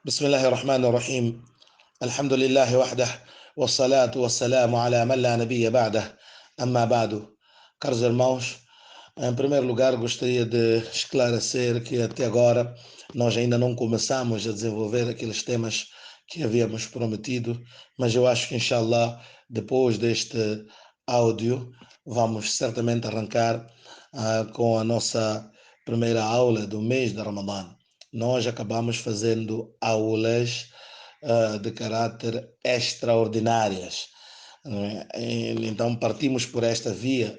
بسم الله الرحمن الرحيم. الحمد لله وحده والصلاة والسلام على من لا نبي بعده. أما بعد. Caros irmãos, em primeiro lugar gostaria de esclarecer que até agora nós ainda não começamos a desenvolver aqueles temas que havíamos prometido, mas eu acho que, inshallah, depois deste áudio, vamos certamente arrancar com a nossa primeira aula do mês de Ramadã. Nós acabamos fazendo aulas de caráter extraordinárias. Então partimos por esta via,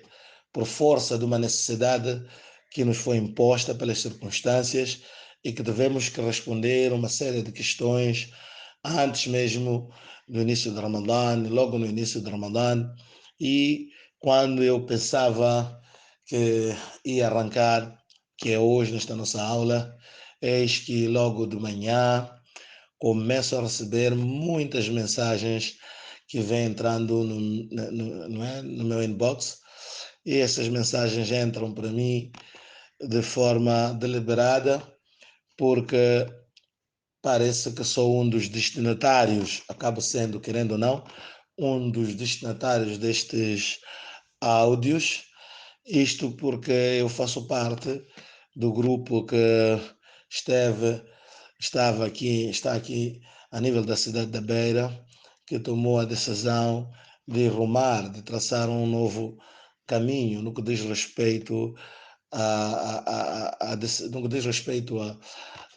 por força de uma necessidade que nos foi imposta pelas circunstâncias e que devemos responder uma série de questões antes mesmo do início do Ramadã, logo no início do Ramadã, e quando eu pensava que ia arrancar, que é hoje nesta nossa aula, eis que logo de manhã começo a receber muitas mensagens que vêm entrando no meu inbox, e essas mensagens entram para mim de forma deliberada, porque parece que sou um dos destinatários, acabo sendo, querendo ou não, um dos destinatários destes áudios, isto porque eu faço parte do grupo que está aqui a nível da cidade da Beira, que tomou a decisão de rumar, de traçar um novo caminho no que diz respeito no que diz respeito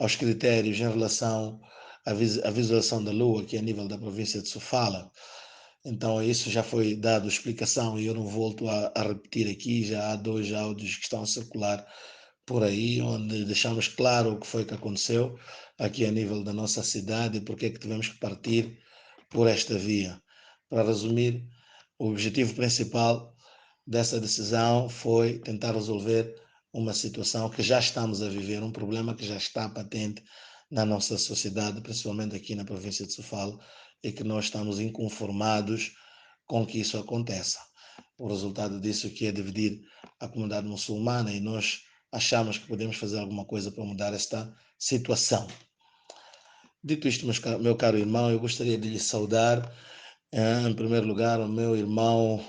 aos critérios em relação à visualização da Lua, aqui a nível da província de Sofala. Então, isso já foi dado explicação e eu não volto a repetir aqui. Já há 2 áudios que estão a circular por aí, onde deixamos claro o que foi que aconteceu aqui a nível da nossa cidade e porque é que tivemos que partir por esta via. Para resumir, o objetivo principal dessa decisão foi tentar resolver uma situação que já estamos a viver, um problema que já está patente na nossa sociedade, principalmente aqui na província de Sofala, e que nós estamos inconformados com que isso aconteça. O resultado disso que é dividir a comunidade muçulmana, e nós achamos que podemos fazer alguma coisa para mudar esta situação. Dito isto, meu caro irmão, eu gostaria de lhe saudar, em primeiro lugar, o meu irmão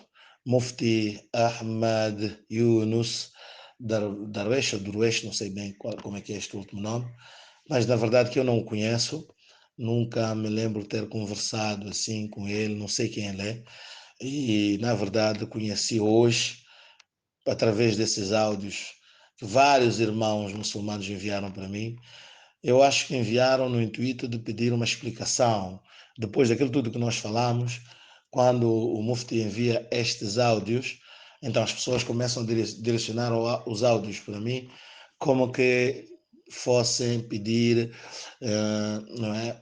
Mufti Ahmad Yunus Darwesh, ou Durwesh, não sei bem como é que é este último nome, mas na verdade que eu não o conheço, nunca me lembro de ter conversado assim com ele, não sei quem ele é, e na verdade conheci hoje, através desses áudios que vários irmãos muçulmanos enviaram para mim. Eu acho que enviaram no intuito de pedir uma explicação. Depois daquilo tudo que nós falamos, quando o Mufti envia estes áudios, então as pessoas começam a direcionar os áudios para mim como que fossem pedir, não é,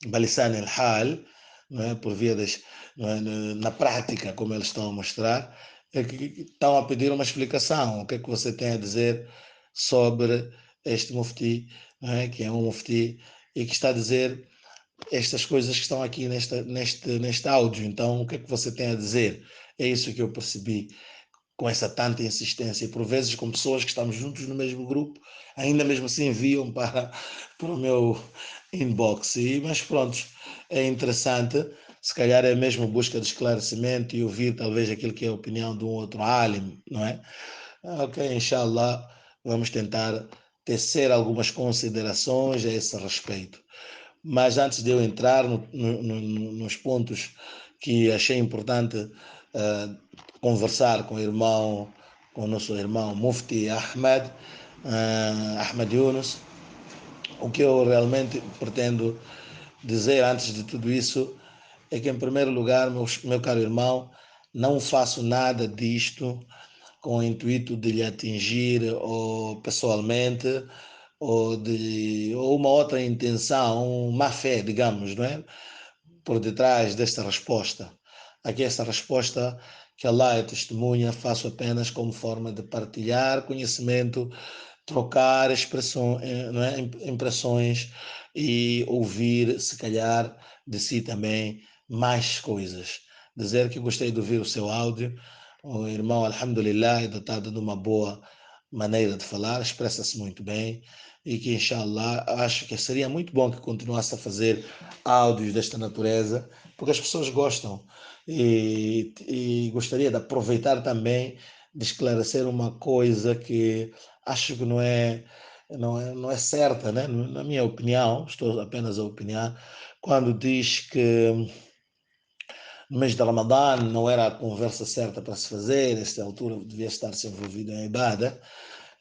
balisan el-hal, não é, por via não é, na prática, como eles estão a mostrar, é que estão a pedir uma explicação. O que é que você tem a dizer sobre este Mufti, que é um mufti e que está a dizer estas coisas que estão aqui neste áudio? Então, o que é que você tem a dizer? É isso que eu percebi com essa tanta insistência, e por vezes com pessoas que estamos juntos no mesmo grupo, ainda mesmo assim enviam para o meu inbox. Mas pronto, é interessante, se calhar é mesmo busca de esclarecimento e ouvir talvez aquilo que é a opinião de um outro alim, não é? Ok, inshallah, vamos tentar tecer algumas considerações a esse respeito. Mas antes de eu entrar nos pontos que achei importante conversar com o nosso irmão Mufti Ahmad Yunus, o que eu realmente pretendo dizer antes de tudo isso é que, em primeiro lugar, meu caro irmão, não faço nada disto com o intuito de lhe atingir ou pessoalmente, ou uma outra intenção, má fé, digamos, não é? Por detrás desta resposta. Aqui esta resposta que Allah é testemunha, faço apenas como forma de partilhar conhecimento, trocar não é? Impressões e ouvir, se calhar, de si também mais coisas. Dizer que gostei de ouvir o seu áudio. O irmão, alhamdulillah, é dotado de uma boa maneira de falar, expressa-se muito bem, e que, inshallah, acho que seria muito bom que continuasse a fazer áudios desta natureza, porque as pessoas gostam. E gostaria de aproveitar também de esclarecer uma coisa que acho que não é certa, né? Na minha opinião, estou apenas a opinar, quando diz que no mês de Ramadã não era a conversa certa para se fazer, nesta altura devia estar-se envolvido em Ibada.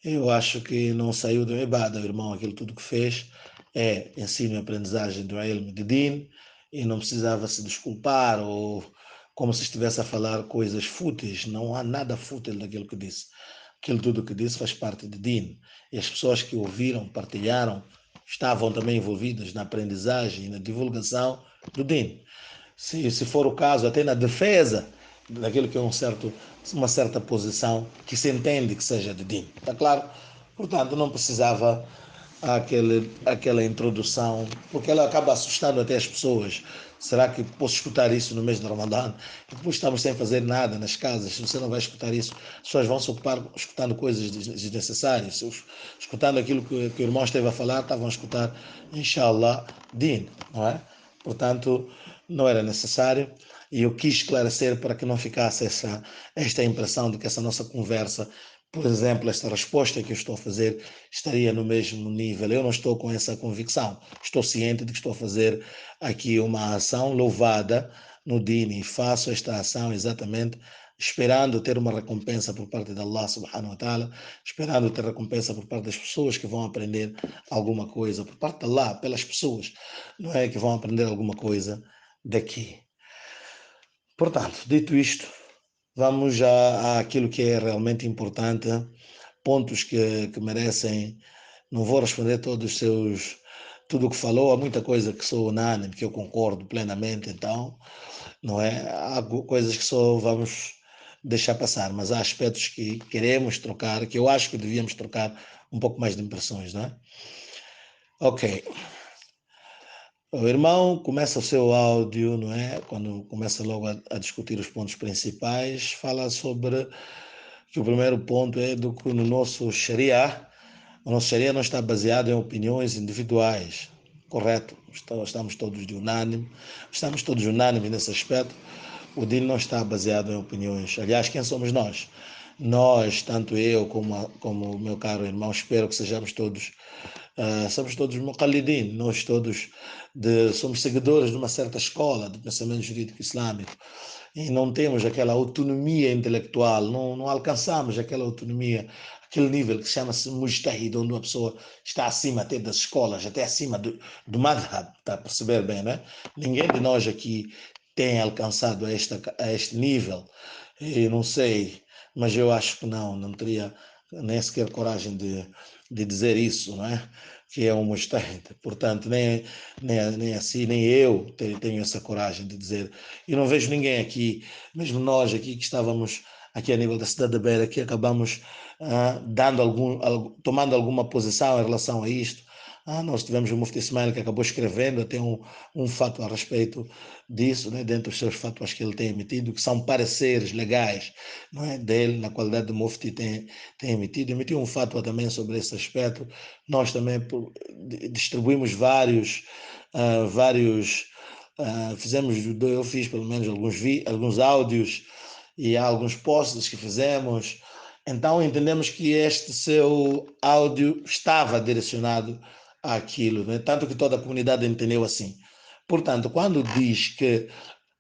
Eu acho que não saiu do Ibada, o irmão, aquilo tudo que fez é ensino e aprendizagem do ilm de Din, e não precisava se desculpar ou como se estivesse a falar coisas fúteis. Não há nada fútil daquilo que disse. Aquilo tudo que disse faz parte de Din. E as pessoas que ouviram, partilharam, estavam também envolvidas na aprendizagem e na divulgação do Din. Se for o caso, até na defesa daquilo que é uma certa posição que se entende que seja de Din. Está claro? Portanto, não precisava aquela introdução, porque ela acaba assustando até as pessoas. Será que posso escutar isso no mês de Ramadã? E depois estamos sem fazer nada nas casas. Se você não vai escutar isso, as pessoas vão se ocupar escutando coisas desnecessárias. Escutando aquilo que o irmão esteve a falar, estavam a escutar, inshallah, Din, não é? Portanto, não era necessário. E eu quis esclarecer para que não ficasse esta impressão de que essa nossa conversa, por exemplo, esta resposta que eu estou a fazer, estaria no mesmo nível. Eu não estou com essa convicção. Estou ciente de que estou a fazer aqui uma ação louvada no Dini e faço esta ação exatamente esperando ter uma recompensa por parte de Allah subhanahu wa ta'ala, esperando ter recompensa por parte das pessoas que vão aprender alguma coisa, por parte de Allah, pelas pessoas, não é, que vão aprender alguma coisa daqui. Portanto, dito isto, vamos já àquilo que é realmente importante, pontos que merecem. Não vou responder todos os seus, tudo o que falou, há muita coisa que sou unânime, que eu concordo plenamente, então, não é? Há coisas que só vamos deixar passar, mas há aspectos que queremos trocar, que eu acho que devíamos trocar um pouco mais de impressões, não é? Ok. O irmão começa o seu áudio, não é? Quando começa logo a discutir os pontos principais, fala sobre que o primeiro ponto é do que no nosso Sharia, o nosso Sharia não está baseado em opiniões individuais, correto? Estamos todos unânimes nesse aspecto. O Dino não está baseado em opiniões. Aliás, quem somos nós? Nós, tanto eu como o meu caro irmão, espero que sejamos todos, somos todos muqallidin, nós todos somos seguidores de uma certa escola de pensamento jurídico islâmico e não temos aquela autonomia intelectual, não alcançamos aquela autonomia, aquele nível que chama-se mujtahid, onde uma pessoa está acima até das escolas, até acima do madhab, está a perceber bem, né? Ninguém de nós aqui tem alcançado a este nível, e não sei, mas eu acho que não teria nem sequer coragem de dizer isso, não é? Que é um mujtahid. Portanto, nem assim, nem eu tenho essa coragem de dizer. E não vejo ninguém aqui, mesmo nós aqui que estávamos aqui a nível da cidade da Beira, que acabamos tomando alguma posição em relação a isto. Nós tivemos o Mufti Ismail que acabou escrevendo até um fato a respeito disso, né, dentre os seus fatos que ele tem emitido, que são pareceres legais, não é, dele, na qualidade de Mufti, tem emitiu um fato também sobre esse aspecto. Nós também distribuímos vários eu fiz pelo menos alguns áudios e há alguns posts que fizemos. Então entendemos que este seu áudio estava direcionado àquilo, né? Tanto que toda a comunidade entendeu assim. Portanto, quando diz que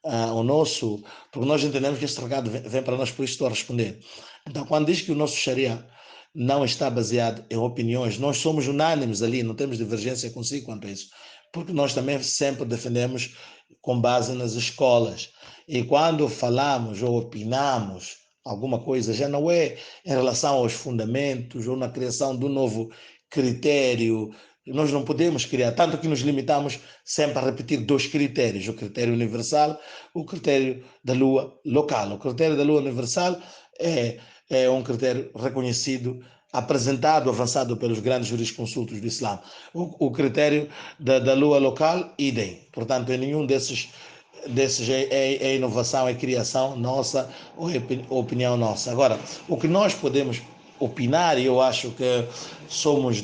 o nosso, porque nós entendemos que este recado vem para nós, por isso estou a responder. Então, quando diz que o nosso Sharia não está baseado em opiniões, nós somos unânimes ali, não temos divergência consigo quanto a isso, porque nós também sempre defendemos com base nas escolas. E quando falamos ou opinamos alguma coisa, já não é em relação aos fundamentos ou na criação de um novo critério. Nós não podemos criar, tanto que nos limitamos sempre a repetir dois critérios: o critério universal, o critério da lua local. O critério da lua universal é um critério reconhecido, apresentado, avançado pelos grandes jurisconsultos do Islã. O critério da lua local, idem. Portanto, em nenhum desses é inovação, é criação nossa ou é opinião nossa. Agora, o que nós podemos opinar, e eu acho que somos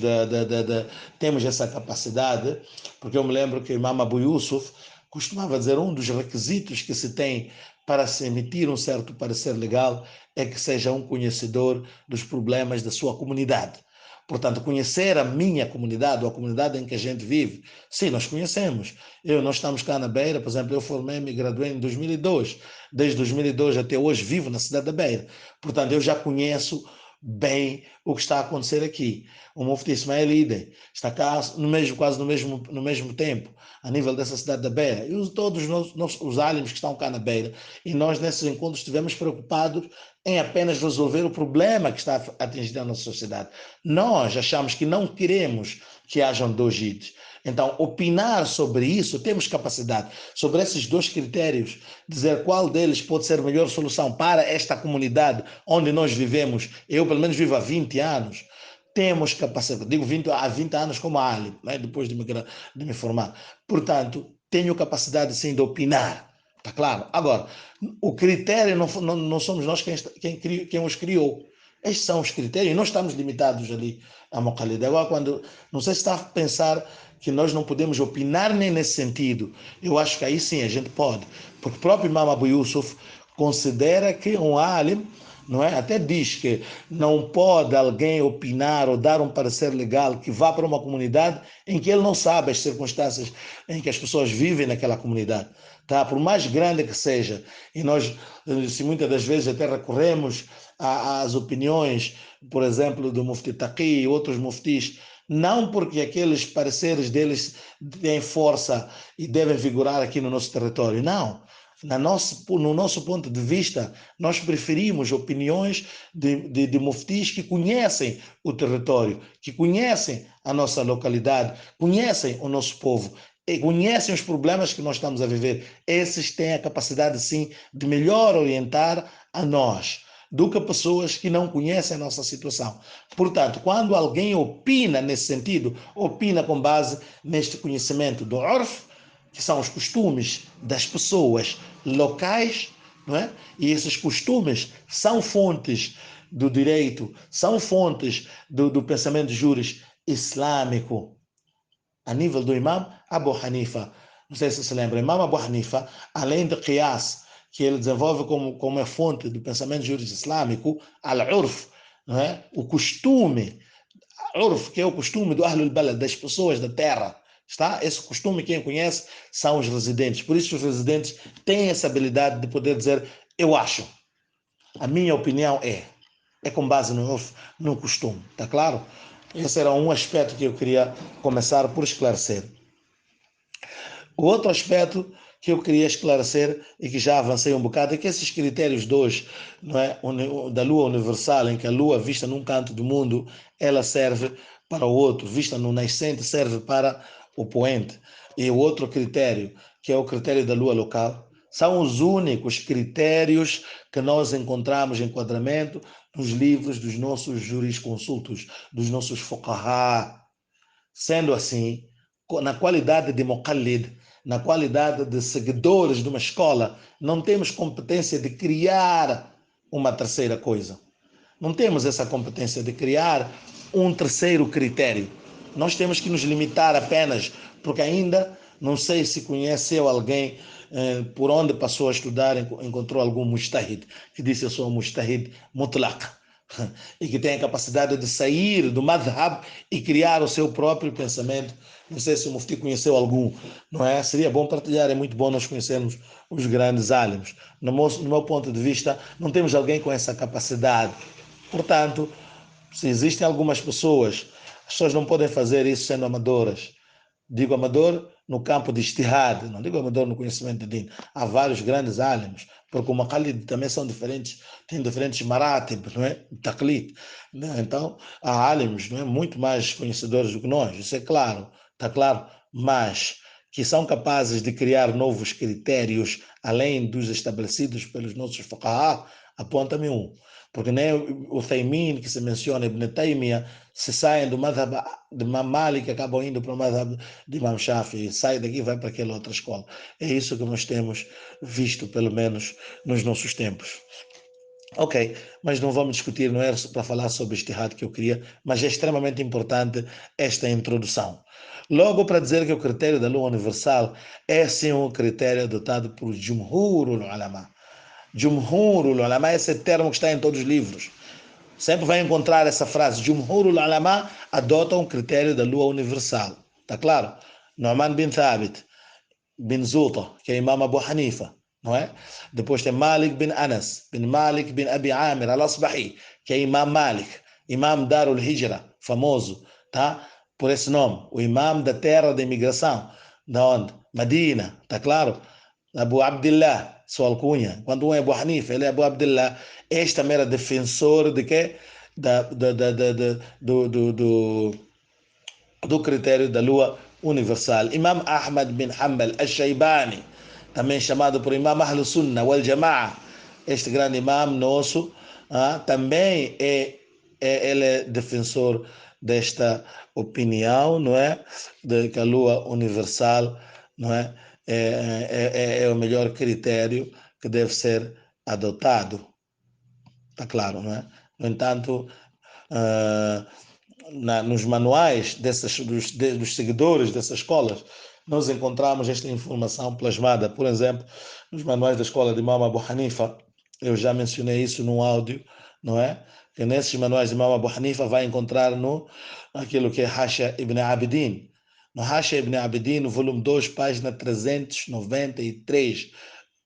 temos essa capacidade, porque eu me lembro que o Imam Abu Yusuf costumava dizer um dos requisitos que se tem para se emitir um certo parecer legal é que seja um conhecedor dos problemas da sua comunidade. Portanto, conhecer a minha comunidade ou a comunidade em que a gente vive, sim, nós conhecemos. Nós estamos cá na Beira, por exemplo, eu formei-me e graduei em 2002. Desde 2002 até hoje vivo na cidade da Beira. Portanto, eu já conheço bem o que está a acontecer aqui. O Mufti Ismael Idem está cá quase no mesmo tempo, a nível dessa cidade da Beira. E todos os álimos que estão cá na Beira. E nós, nesses encontros, estivemos preocupados em apenas resolver o problema que está a atingir a nossa sociedade. Nós achamos que não queremos que hajam dois JIDs. Então, opinar sobre isso, temos capacidade, sobre esses dois critérios, dizer qual deles pode ser a melhor solução para esta comunidade onde nós vivemos. Eu, pelo menos, vivo há 20 anos. Temos capacidade, digo há 20 anos como alim, né, depois de me formar. Portanto, tenho capacidade, sim, de opinar. Está claro? Agora, o critério não somos nós quem os criou. Estes são os critérios e nós estamos limitados ali a Mocalida. Agora, não sei se está a pensar que nós não podemos opinar nem nesse sentido. Eu acho que aí sim a gente pode. Porque o próprio Imam Abu Yusuf considera que um alim, não é? Até diz que não pode alguém opinar ou dar um parecer legal que vá para uma comunidade em que ele não sabe as circunstâncias em que as pessoas vivem naquela comunidade. Tá? Por mais grande que seja, e nós, se muitas das vezes até recorremos às opiniões, por exemplo, do Mufti Taqi e outros muftis, não porque aqueles pareceres deles têm força e devem vigorar aqui no nosso território, não. No nosso ponto de vista, nós preferimos opiniões de muftis que conhecem o território, que conhecem a nossa localidade, conhecem o nosso povo, e conhecem os problemas que nós estamos a viver. Esses têm a capacidade, sim, de melhor orientar a nós do que pessoas que não conhecem a nossa situação. Portanto, quando alguém opina nesse sentido, opina com base neste conhecimento do URF, que são os costumes das pessoas locais, não é? E esses costumes são fontes do direito, são fontes do pensamento juris islâmico. A nível do Imam Abu Hanifa, não sei se lembra, Imam Abu Hanifa, além de Qiyas, que ele desenvolve como fonte do pensamento jurídico islâmico, al-urf, não é? O costume, urf, que é o costume do Ahlul Balad, das pessoas da terra, está? Esse costume, quem conhece, são os residentes. Por isso os residentes têm essa habilidade de poder dizer, eu acho, a minha opinião é com base no urf, no costume, está claro? Esse era um aspecto que eu queria começar por esclarecer. O outro aspecto que eu queria esclarecer e que já avancei um bocado é que esses critérios dois, não é, da Lua universal, em que a Lua vista num canto do mundo, ela serve para o outro, vista no nascente, serve para o poente. E o outro critério, que é o critério da Lua local, são os únicos critérios que nós encontramos enquadramento nos livros dos nossos jurisconsultos, dos nossos fuqaha. Sendo assim, na qualidade de muqallid, na qualidade de seguidores de uma escola, não temos competência de criar uma terceira coisa. Não temos essa competência de criar um terceiro critério. Nós temos que nos limitar apenas, porque ainda não sei se conheceu alguém por onde passou a estudar, encontrou algum mujtahid que disse eu sou um mujtahid mutlaq e que tem a capacidade de sair do madhab e criar o seu próprio pensamento. Não sei se o Mufti conheceu algum, não é? Seria bom partilhar, é muito bom nós conhecermos os grandes álimos. No meu ponto de vista, não temos alguém com essa capacidade. Portanto, se existem algumas pessoas, as pessoas não podem fazer isso sendo amadoras. Digo amador no campo de ijtihad, não digo amador no conhecimento de din. Há vários grandes álimos, porque o Maqalid também são diferentes, têm diferentes maratib, não é? Taqlid. Então, há álimos, não é? Muito mais conhecedores do que nós, isso é claro, está claro, mas que são capazes de criar novos critérios além dos estabelecidos pelos nossos fuqaha, aponta-me um. Porque nem o Thaymin, que se menciona, Ibn Taymiyyah, se saem do madhab de Imam Malik, acabam indo para o madhab de Imam Shafi'i, sai daqui e vai para aquela outra escola. É isso que nós temos visto, pelo menos, nos nossos tempos. Ok, mas não vamos discutir, não era para falar sobre este ijtihad que eu queria, mas é extremamente importante esta introdução. Logo, para dizer que o critério da lua universal é sim um critério adotado por Jumhurul Ulama. Jumhurul Ulama é esse termo que está em todos os livros. Sempre vai encontrar essa frase. Jumhurul Ulama adota um critério da lua universal. Está claro? Nu'man bin Thabit, bin Zuta, que é Imam Abu Hanifa, não é? Depois tem Malik bin Anas, bin Malik bin Abi Amir al-Asbahi, que é Imam Malik, Imam Darul Hijra, famoso, tá? Por esse nome, o Imam da terra da imigração, da onde? Medina, tá claro? Abu Abdullah, sua alcunha. Quando um é Abu Hanifa, ele é Abu Abdullah. Este também era defensor de quê? Do critério da lua universal. Imam Ahmad bin Hanbal al-Shaybani, também chamado por Imam Ahl Sunnah wal Jama'a, este grande imam nosso, também ele é defensor desta opinião, não é? De que a lua universal, não é? É o melhor critério que deve ser adotado. Está claro, não é? No entanto, uh, nos manuais dos seguidores dessas escolas, nós encontramos esta informação plasmada, por exemplo, nos manuais da escola de Imam Abu Hanifa. Eu já mencionei isso num áudio, não é? Que nesses manuais de Imam Abu Hanifa vai encontrar no aquilo que é Hasha ibn Abidin. No Hasha ibn Abidin, no volume 2, página 393,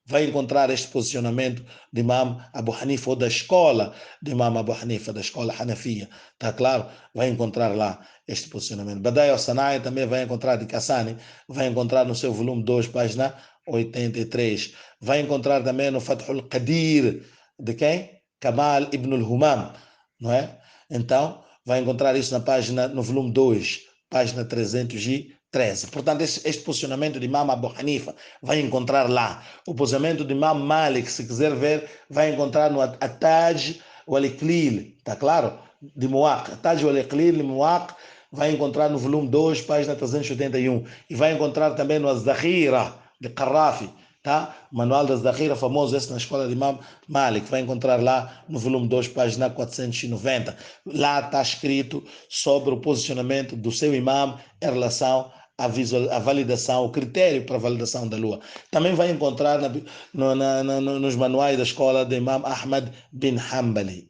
vai encontrar este posicionamento de Imam Abu Hanifa, ou da escola de Imam Abu Hanifa, da escola Hanafiya. Está claro? Vai encontrar lá este posicionamento. Badai al-Sanai também vai encontrar de Kassani, vai encontrar no seu volume 2, página 83. Vai encontrar também no Fathul Qadir, de quem? Kamal ibn al-Humam, não é? Então, vai encontrar isso na página, no volume 2, página 313. Portanto, este posicionamento de Imam Abu Hanifa vai encontrar lá. O posicionamento de Imam Malik, se quiser ver, vai encontrar no Ataj wal-Iqlil, está claro? De Muaq. Ataj wal-Iqlil de Muaq, vai encontrar no volume 2, página 381. E vai encontrar também no Az-Zakhira, de Qarrafi, tá? Manual das Zakhira, famoso esse na escola de Imam Malik, vai encontrar lá no volume 2, página 490. Lá está escrito sobre o posicionamento do seu imam em relação à validação, o critério para a validação da lua. Também vai encontrar nos manuais da escola de Imam Ahmad bin Hanbali.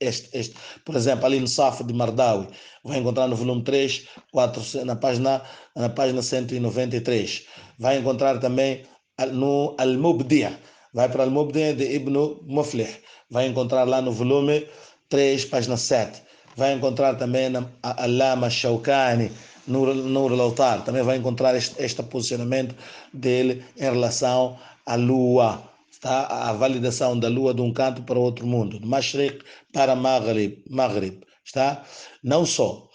Por exemplo, Ali Insaf de Mardawi, vai encontrar no volume 3, 4, na página 193. Vai encontrar também no Al-Mubdi', vai para Al-Mubdi' de Ibn Muflih, vai encontrar lá no volume 3, página 7. Vai encontrar também na Allama Shawkani, no Lautar, também vai encontrar este posicionamento dele em relação à lua, tá? A validação da lua de um canto para outro mundo, de Mashriq para Maghrib, está? Não só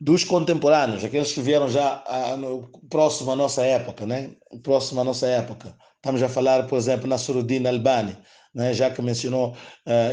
dos contemporâneos, aqueles que vieram já próximo à nossa época, né? Próximo à nossa época. Estamos a falar, por exemplo, Nasruddin Albani, né? Já que mencionou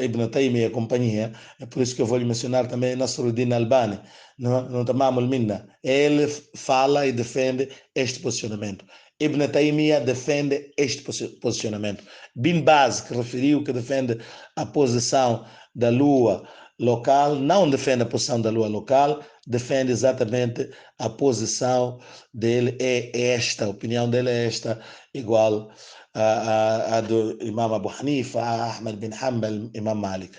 Ibn Taymiyyah e a companhia, é por isso que eu vou lhe mencionar também Nasruddin Albani, no Tamam al-Minna. Ele fala e defende este posicionamento. Ibn Taymiyyah defende este posicionamento. Bin Baz, que referiu que defende a posição da lua local, não defende a posição da lua local, defende exatamente a posição dele, é esta, a opinião dele é esta, igual a do Imam Abu Hanifa, a Ahmad bin Hanbal, Imam Malik.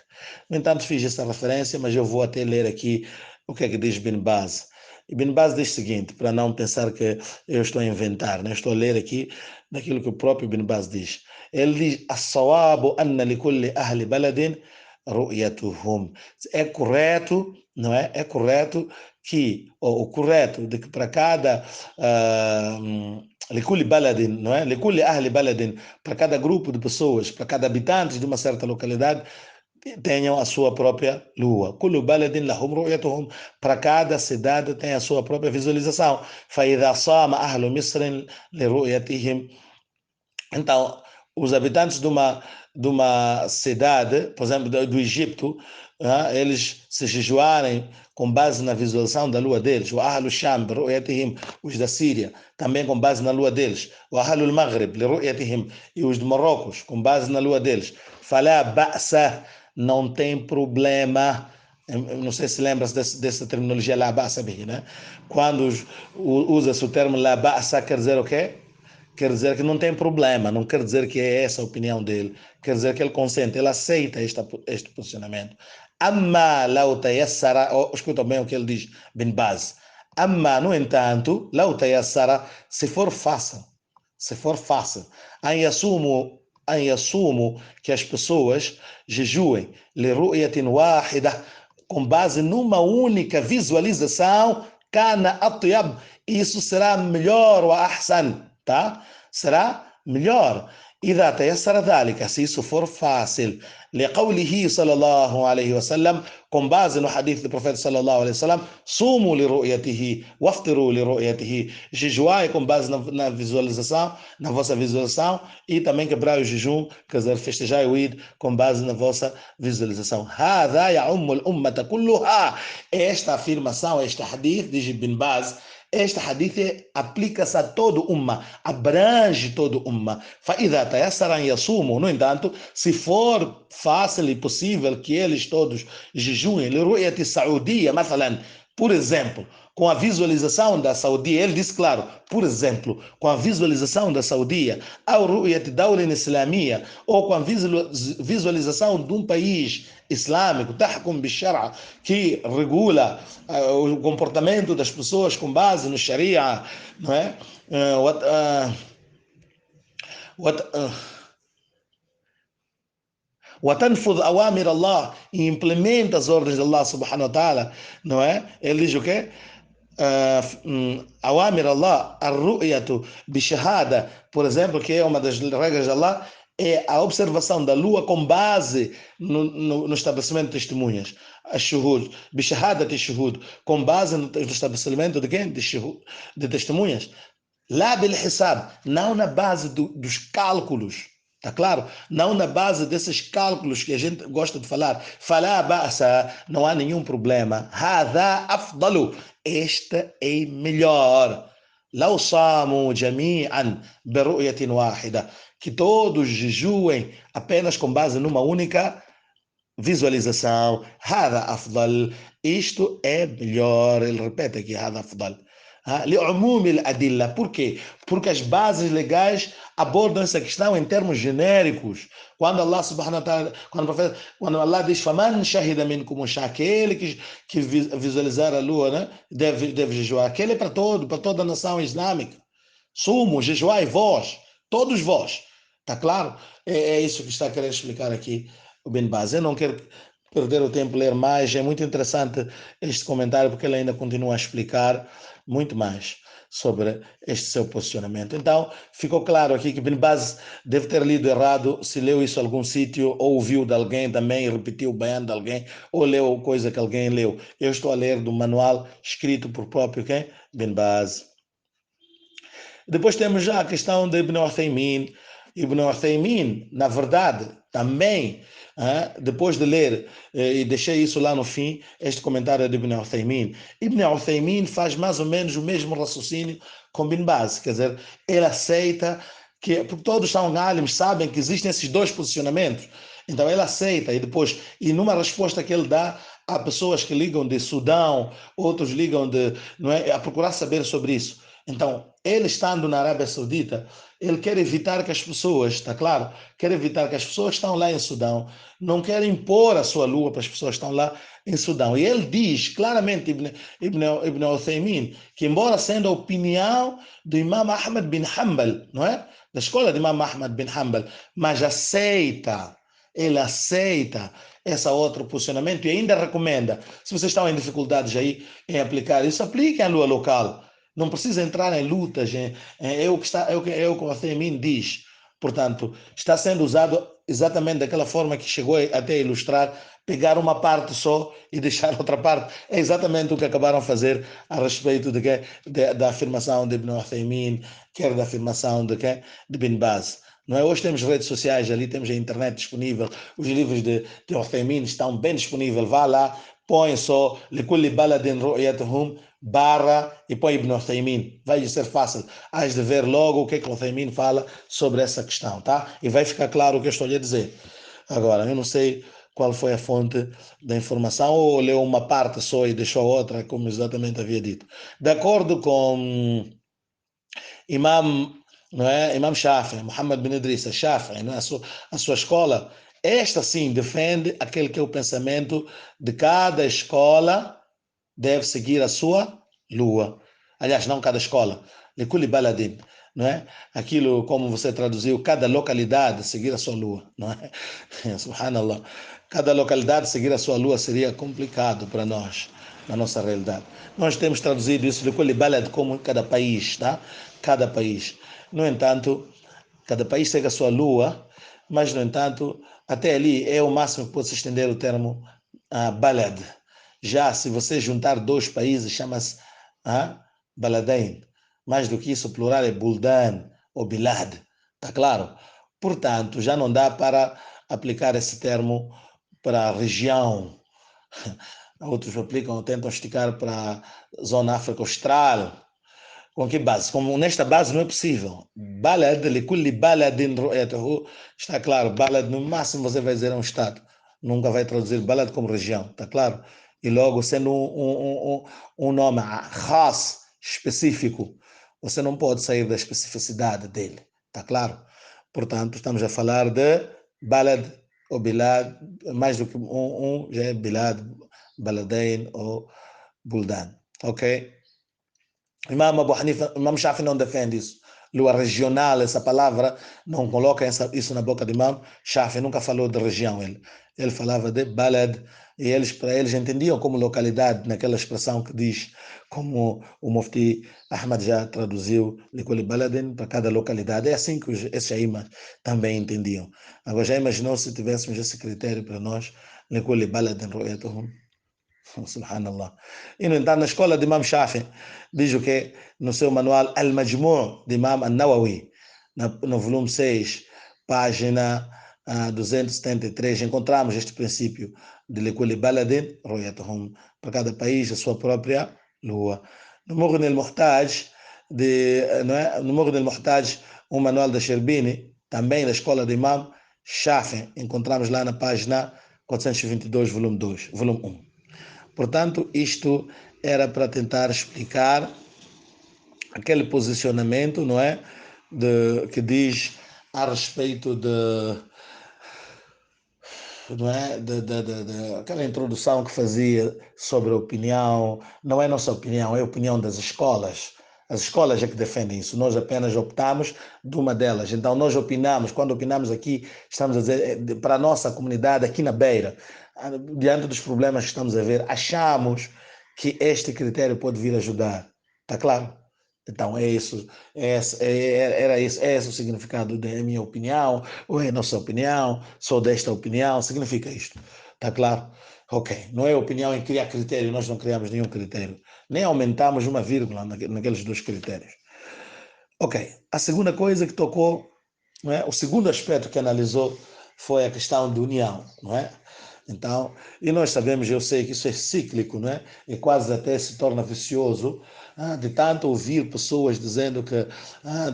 No entanto, fiz essa referência, mas eu vou até ler aqui o que é que diz Bin Baz. E Bin Baz diz o seguinte, para não pensar que eu estou a inventar, né? Estou a ler aqui daquilo que o próprio Bin Baz diz. Ele diz: "As-sawabu anna likulli ahli baladin ru'yatuhum." É correto, não é? É correto que o correto de que para cada likulli baladin, não é? Likulli ahli baladin, para cada grupo de pessoas, para cada habitante de uma certa localidade, tenham a sua própria lua. Kullu baladin lahum ru'yatuhum, para cada cidade tem a sua própria visualização. فإذا صام أهل مصر لرؤيتهم, então os habitantes de uma cidade, por exemplo, do Egito, eles se jejuarem com base na visualização da lua deles, o Ahlul Sham, os da Síria, também com base na lua deles, o Ahlul Maghrib, e os de Marrocos, com base na lua deles. Fala ba'sa, não tem problema. Não sei se lembra-se dessa terminologia la ba'sa bihi, né? Quando usa-se o termo la ba'sa, quer dizer o quê? Quer dizer que não tem problema, não quer dizer que é essa a opinião dele, quer dizer que ele consente, ele aceita este posicionamento. Amma lau tayassara, escuta bem o que ele diz, Bin Baz. Amma, no entanto, lau tayassara, se for fácil, em assumo que as pessoas jejuem li ru'yatin wahida, com base numa única visualização, kana atyab, isso será melhor, wa ahsan, tá? Será melhor. إذا تيسر ذلك, se isso for fácil, لقوله صلى الله عليه وسلم, com base no hadith do profeta صلى الله عليه وسلم, sumu لرؤيته وافطروا لرؤيته, jejuai com base na visualização, na vossa visualização, e também quebrai o jejum, quer dizer, festejai o Eid com base na vossa visualização. هذا يعم الأمة كلها, esta afirmação, este hadith, diz Ibn Baz, este hadith aplica-se a todo umma, abrange todo umma. فإذا تيسر أن يصوموا, no entanto, se for fácil e possível que eles todos jejuem, لرؤية السعودية مثلا, por exemplo, com a visualização da Saudia, ele disse claro, por exemplo, com a visualização da Saudia, أو رؤية دولة إسلامية, ou com a visualização de um país islâmico, تحكم بالشرع, que regula o comportamento das pessoas com base no Sharia, não é? وتنفذ أوامر الله, e implementa as ordens de Allah subhanahu wa ta'ala, não é? Ele diz o quê? أوامر الله الرؤية بشهادة, por exemplo, que é uma das regras de Allah, é a observação da lua com base no estabelecimento de testemunhas. الشهود بشهادة الشهود, com base no estabelecimento de quem? De testemunhas. Lá بالحساب, não na base dos cálculos, tá claro? Não na base desses cálculos que a gente gosta de falar. فلا بأس, não há nenhum problema. هذا أفضل, este é melhor. لو صاموا جميعا برؤية واحدة, que todos jejuem apenas com base numa única visualização. هذا أفضل, isto é melhor. Ele repete aqui, هذا أفضل. لعموم الأدلة. Por quê? Porque as bases legais abordam essa questão em termos genéricos. Quando Allah subhanahu wa ta'ala, quando Allah diz فَمَنْ شَهِدَ مِنْكُمُ الشَّهْرَ, aquele que visualizar a lua, né, deve jejuar. Aquele é para toda a nação islâmica. Sumo, jejuai vós, todos vós. Está claro? É isso que está querendo explicar aqui o Bin Baz. Eu não quero perder o tempo ler mais, é muito interessante este comentário, porque ele ainda continua a explicar muito mais sobre este seu posicionamento. Então, ficou claro aqui que Bin Baz deve ter lido errado, se leu isso em algum sítio, ou ouviu de alguém também, repetiu o baiano de alguém, ou leu coisa que alguém leu. Eu estou a ler do manual escrito por próprio quem? Bin Baz. Depois temos já a questão de Ibn Uthaymin. Ibn Uthaymin, na verdade, também, depois de ler, e deixei isso lá no fim, este comentário de Ibn Uthaymin. Ibn Uthaymin faz mais ou menos o mesmo raciocínio com Bin Baz, quer dizer, ele aceita que, porque todos são alims, sabem que existem esses dois posicionamentos, então ele aceita, e numa resposta que ele dá, há pessoas que ligam de Sudão, outros ligam não é, a procurar saber sobre isso. Então, ele estando na Arábia Saudita, ele quer evitar que as pessoas, está claro? Quer evitar que as pessoas que estão lá em Sudão, não querem impor a sua lua para as pessoas que estão lá em Sudão. E ele diz claramente, Ibn Uthaymin, que embora sendo a opinião do Imam Ahmad bin Hanbal, não é? Da escola de Imam Ahmad bin Hanbal, mas ele aceita esse outro posicionamento e ainda recomenda, se vocês estão em dificuldades aí em aplicar isso, apliquem a lua local. Não precisa entrar em lutas, é o que o Uthaymin diz. Portanto, está sendo usado exatamente daquela forma que chegou até a ilustrar, pegar uma parte só e deixar outra parte. É exatamente o que acabaram de fazer a respeito da afirmação de Ibn Uthaymin, quer da afirmação de Bin Baz. Não é? Hoje temos redes sociais, ali temos a internet disponível, os livros de Uthaymin estão bem disponíveis, vá lá, põe só لكل بلد رؤيتهم barra e põe Ibn Uthaymin, vai ser fácil, has de ver logo o que é que o Uthaymin fala sobre essa questão, tá? E vai ficar claro o que eu estou a dizer. Agora, eu não sei qual foi a fonte da informação, ou leu uma parte só e deixou outra, como exatamente havia dito. De acordo com Imam, não é? Imam Shafi, Muhammad bin Idris, Shafi, não é? A sua escola, esta sim defende aquele que é o pensamento de cada escola deve seguir a sua lua. Aliás, não cada escola, Likuli Baladin, não é? Aquilo como você traduziu, cada localidade seguir a sua lua, não é? Subhanallah. Cada localidade seguir a sua lua seria complicado para nós, na nossa realidade. Nós temos traduzido isso Likuli Balad como cada país, tá? Cada país. No entanto, cada país segue a sua lua, mas, no entanto, até ali é o máximo que pode se estender o termo balad. Já se você juntar dois países, chama-se baladain. Mais do que isso, o plural é buldan ou bilad. Está claro? Portanto, já não dá para aplicar esse termo para a região. Outros aplicam, tentam esticar para a zona África Austral. Com que base? Como nesta base não é possível. Balad, likulli baladin ru'yatuhu, está claro. Balad, no máximo você vai dizer é um estado. Nunca vai traduzir balad como região, está claro? E logo, sendo um nome khas, específico, você não pode sair da especificidade dele, está claro? Portanto, estamos a falar de balad ou bilad, mais do que já é bilad, baladain ou buldan, ok? Imam Abu Hanifa, Imam Shafi não defende isso. Lua regional, essa palavra, não coloca isso na boca de Imam Shafi, nunca falou de região. Ele falava de balad, e para eles entendiam como localidade, naquela expressão que diz, como o Mufti Ahmad já traduziu, Likuli Baladin, para cada localidade. É assim que esses aimas também entendiam. Agora, já imaginou se tivéssemos esse critério para nós, Likuli Baladin Ru'yatuhum? Subhanallah. E, no entanto, na escola de Imam Shafi, diz o que no seu manual Al-Majmu' de Imam An-Nawawi, no volume 6, página 273, encontramos este princípio de Likuli Baladin, Ru'yatuhum, para cada país a sua própria lua. No Mughni al-Muhtaj, no Mughni al-Muhtaj, um manual da Sherbini, também da escola de Imam Shafi, encontramos lá na página 422, volume 2, volume 1. Portanto, isto era para tentar explicar aquele posicionamento, não é? Que diz a respeito não é? Aquela introdução que fazia sobre a opinião, não é nossa opinião, é a opinião das escolas. As escolas é que defendem isso, nós apenas optamos de uma delas. Então, nós opinamos, quando opinamos aqui, estamos a dizer para a nossa comunidade aqui na Beira, diante dos problemas que estamos a ver, achamos que este critério pode vir ajudar. Está claro? Então, é isso, era isso, é esse o significado da minha opinião, ou é a nossa opinião, sou desta opinião, significa isto. Está claro? Ok, não é opinião em criar critério, nós não criamos nenhum critério, nem aumentamos uma vírgula naqueles dois critérios. Ok, a segunda coisa que tocou, não é? O segundo aspecto que analisou foi a questão de união, não é? Então, e nós sabemos, eu sei que isso é cíclico, não é? E quase até se torna vicioso, de tanto ouvir pessoas dizendo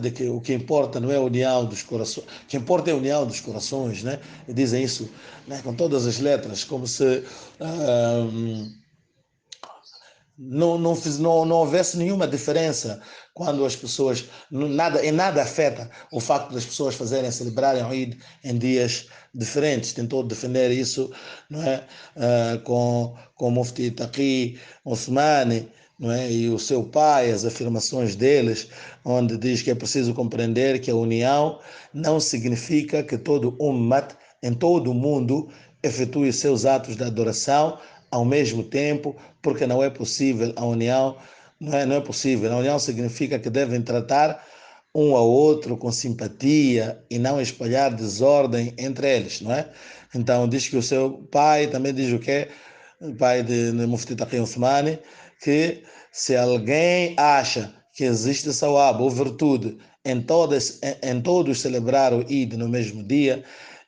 de que o que importa não é a união dos corações, o que importa é a união dos corações, né? E dizem isso, né, com todas as letras, como se não houvesse nenhuma diferença quando as pessoas, em nada afeta o facto das pessoas celebrarem o Eid em dias diferentes. Tentou defender isso, não é? Com o Mufti Taqi Uthmani, não é? E o seu pai, as afirmações deles, onde diz que é preciso compreender que a união não significa que todo ummat em todo o mundo efetue seus atos de adoração ao mesmo tempo, porque não é possível a união, não é possível. A união significa que devem tratar um ao outro com simpatia e não espalhar desordem entre eles, não é? Então diz que o seu pai também diz o quê? O pai de Mufti Taqi Uthmani, que se alguém acha que existe sawab ou virtude em todos celebrar o Eid no mesmo dia,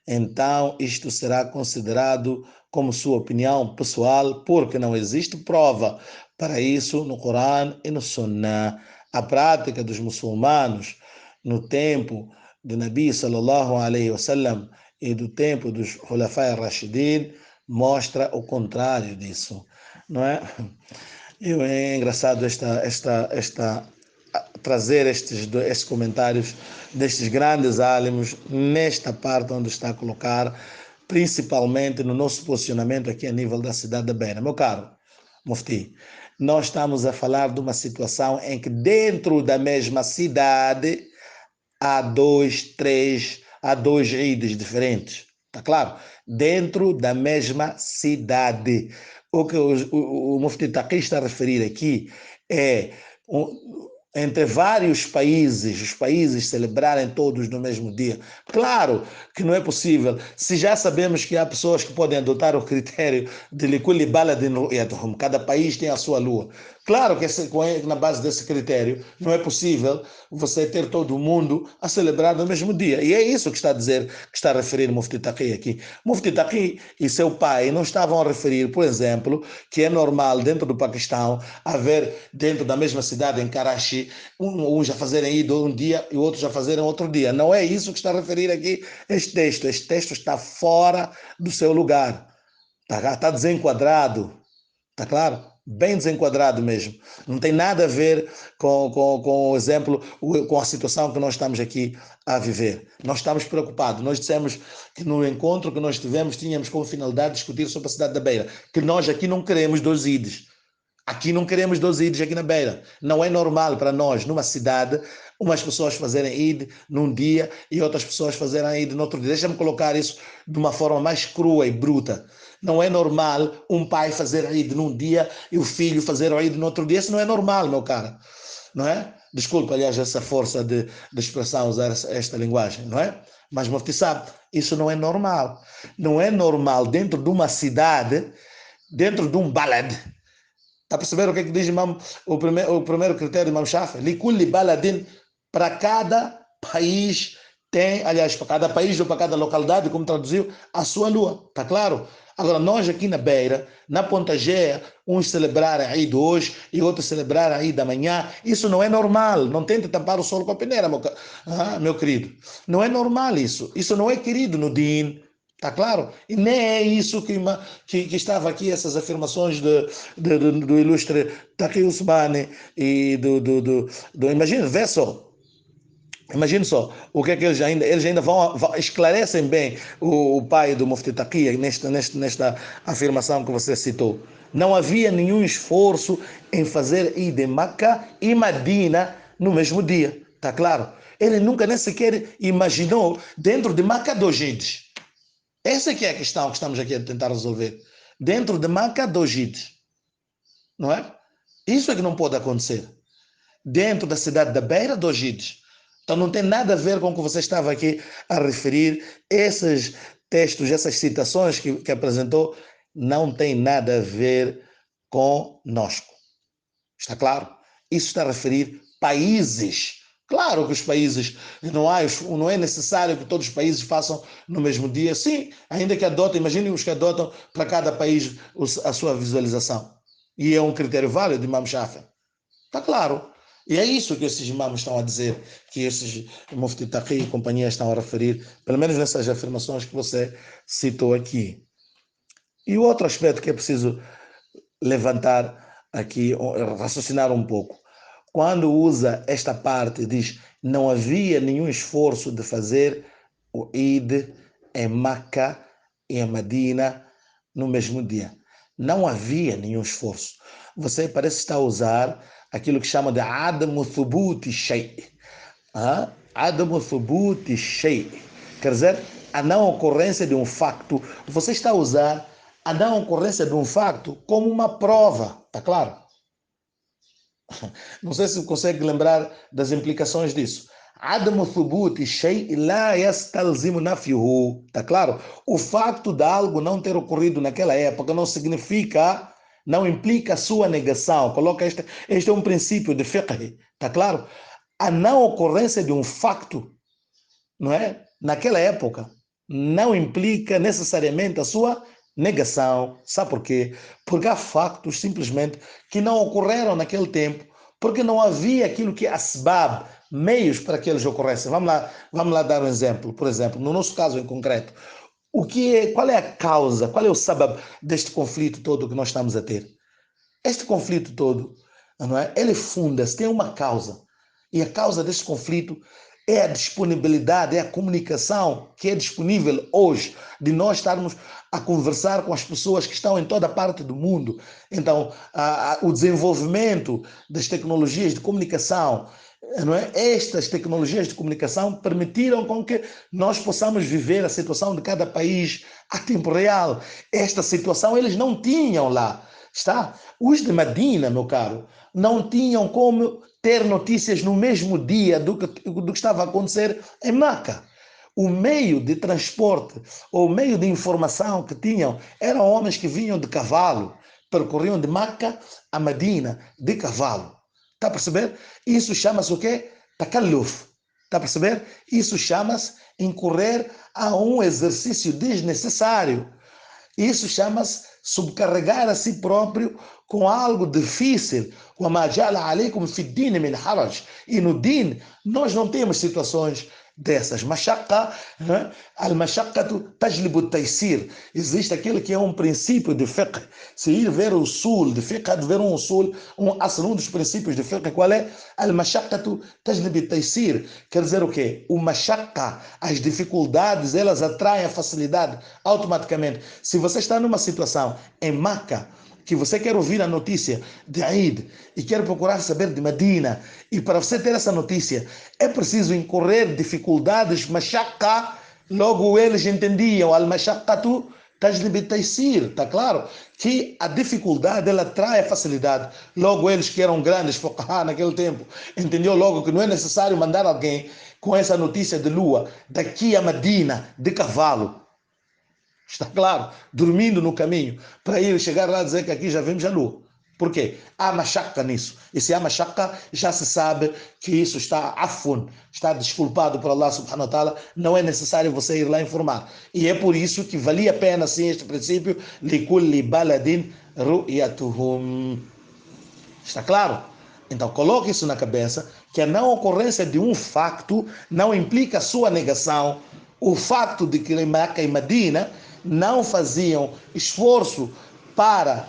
então isto será considerado como sua opinião pessoal, porque não existe prova para isso no Corão e no Sunnah. A prática dos muçulmanos no tempo de Nabi sallallahu alaihi wasallam e do tempo dos Khulafai Rashidin mostra o contrário disso, não é? É engraçado trazer estes comentários destes grandes álimos nesta parte onde está a colocar, principalmente no nosso posicionamento aqui a nível da cidade da Beira. Meu caro Mufti, nós estamos a falar de uma situação em que dentro da mesma cidade há dois Eids diferentes. Está claro? Dentro da mesma cidade. O que o Mufti Taqi está a referir aqui é entre vários países, os países celebrarem todos no mesmo dia. Claro que não é possível. Se já sabemos que há pessoas que podem adotar o critério de Likulli Baladin Ru'yatuhum, cada país tem a sua lua. Claro que na base desse critério não é possível você ter todo mundo a celebrar no mesmo dia. E é isso que está a dizer, que está a referir Mufti Taqi aqui. Mufti Taqi e seu pai não estavam a referir, por exemplo, que é normal dentro do Paquistão haver dentro da mesma cidade, em Karachi, uns a fazerem ido um dia e outros a fazerem outro dia. Não é isso que está a referir aqui este texto. Este texto está fora do seu lugar. Está desenquadrado. Está claro? Bem desenquadrado mesmo. Não tem nada a ver com o exemplo, com a situação que nós estamos aqui a viver. Nós estamos preocupados. Nós dissemos que no encontro que nós tivemos, tínhamos como finalidade discutir sobre a cidade da Beira, que nós aqui não queremos 2 ides. Aqui não queremos 2 ides aqui na Beira. Não é normal para nós, numa cidade, umas pessoas fazerem id num dia e outras pessoas fazerem id no outro dia. Deixa-me colocar isso de uma forma mais crua e bruta. Não é normal um pai fazer id num dia e o filho fazer o id no outro dia. Isso não é normal, meu cara. Não é? Desculpa, aliás, essa força de expressão, usar esta linguagem, não é? Mas Mufti sabe, isso não é normal. Não é normal dentro de uma cidade, dentro de um balad. Está a perceber o que é que diz o primeiro critério do Imam Shafi? Likulli baladin, para cada país tem, aliás, para cada país ou para cada localidade, como traduziu, a sua lua. Está claro? Agora, nós aqui na Beira, na Ponta Gea, uns celebrarem aí de hoje e outros celebrarem aí da manhã, isso não é normal. Não tente tampar o sol com a peneira, meu querido. Não é normal isso. Isso não é querido no Din. Está claro? E nem é isso que estava aqui, essas afirmações do ilustre Taqi Usmani e imagina, vê só. Imagine só, o que é que eles ainda esclarecem bem o pai do Mufti Taqi nesta afirmação que você citou. Não havia nenhum esforço em fazer Eid em Meca e Medina no mesmo dia, está claro? Ele nunca nem sequer imaginou dentro de Meca 2 Eids. Essa que é a questão que estamos aqui a tentar resolver. Dentro de Meca 2 Eids, não é? Isso é que não pode acontecer. Dentro da cidade da Beira 2 Eids. Então não tem nada a ver com o que você estava aqui a referir. Esses textos, essas citações que apresentou, não tem nada a ver conosco. Está claro? Isso está a referir países. Claro que os países, não é necessário que todos os países façam no mesmo dia. Sim, ainda que adotem, imaginem os que adotam para cada país a sua visualização. E é um critério válido de Imam Shafi. Está claro. E é isso que esses imãs estão a dizer, que esses Mufti Taqi e companhia estão a referir, pelo menos nessas afirmações que você citou aqui. E o outro aspecto que é preciso levantar aqui, raciocinar um pouco. Quando usa esta parte, diz, não havia nenhum esforço de fazer o Eid em Meca e em Medina no mesmo dia. Não havia nenhum esforço. Você parece estar a usar aquilo que chama de Adamu Thubuti Shay. Adamu Thubuti Shay. Quer dizer, a não ocorrência de um facto. Você está a usar a não ocorrência de um facto como uma prova. Está claro? Não sei se consegue lembrar das implicações disso. Adamu Thubuti Shay la yastalzimu nafyuhu. Está claro? O facto de algo não ter ocorrido naquela época não significa não implica a sua negação. Coloca este é um princípio de fiqh, está claro? A não ocorrência de um facto, não é? Naquela época, não implica necessariamente a sua negação. Sabe por quê? Porque há factos simplesmente que não ocorreram naquele tempo, porque não havia aquilo que é asbab, meios para que eles ocorressem. Vamos lá dar um exemplo. Por exemplo, no nosso caso em concreto, qual é a causa, qual é o sabab deste conflito todo que nós estamos a ter? Este conflito todo, não é? Ele funda-se, tem uma causa. E a causa deste conflito é a disponibilidade, é a comunicação que é disponível hoje de nós estarmos a conversar com as pessoas que estão em toda parte do mundo. Então, o desenvolvimento das tecnologias de comunicação, não é? Estas tecnologias de comunicação permitiram com que nós possamos viver a situação de cada país a tempo real. Esta situação eles não tinham lá. Está? Os de Medina, meu caro, não tinham como ter notícias no mesmo dia do que estava a acontecer em Meca. O meio de transporte, ou o meio de informação que tinham, eram homens que vinham de cavalo, percorriam de Meca a Medina de cavalo. Está a perceber? Isso chama-se o quê? Takalluf. Está a perceber? Isso chama-se incorrer a um exercício desnecessário. Isso chama-se subcarregar a si próprio com algo difícil. E no din, nós não temos situações dessas. Mashaqqa, al-mashaqqatu tajlibu taysir. Existe aquilo que é um princípio de fiqh. Se ir ver o sul de fiqh, de ver um usul, um dos princípios de fiqh, qual é? Al-mashaqqatu tajlibu taysir. Quer dizer o quê? O mashaqqa, as dificuldades, elas atraem a facilidade automaticamente. Se você está numa situação em Meca, que você quer ouvir a notícia de Eid e quer procurar saber de Medina, e para você ter essa notícia é preciso incorrer dificuldades, mashaqqa, logo eles entendiam, al-mashaqqatu tajlib at-taysir, está claro? Que a dificuldade ela traz a facilidade. Logo eles que eram grandes fuqaha naquele tempo, entendeu logo que não é necessário mandar alguém com essa notícia de lua daqui a Medina de cavalo. Está claro? Dormindo no caminho, para ir chegar lá e dizer que aqui já vimos a lua. Por quê? Há mashaqqa nisso. E se há mashaqqa, já se sabe que isso está afun, está desculpado por Allah subhanahu wa ta'ala, não é necessário você ir lá informar. E é por isso que valia a pena, sim, este princípio, likulli baladin ru'yatuhum. Está claro? Então, coloque isso na cabeça, que a não ocorrência de um facto não implica a sua negação. O facto de que Meca e Medina não faziam esforço para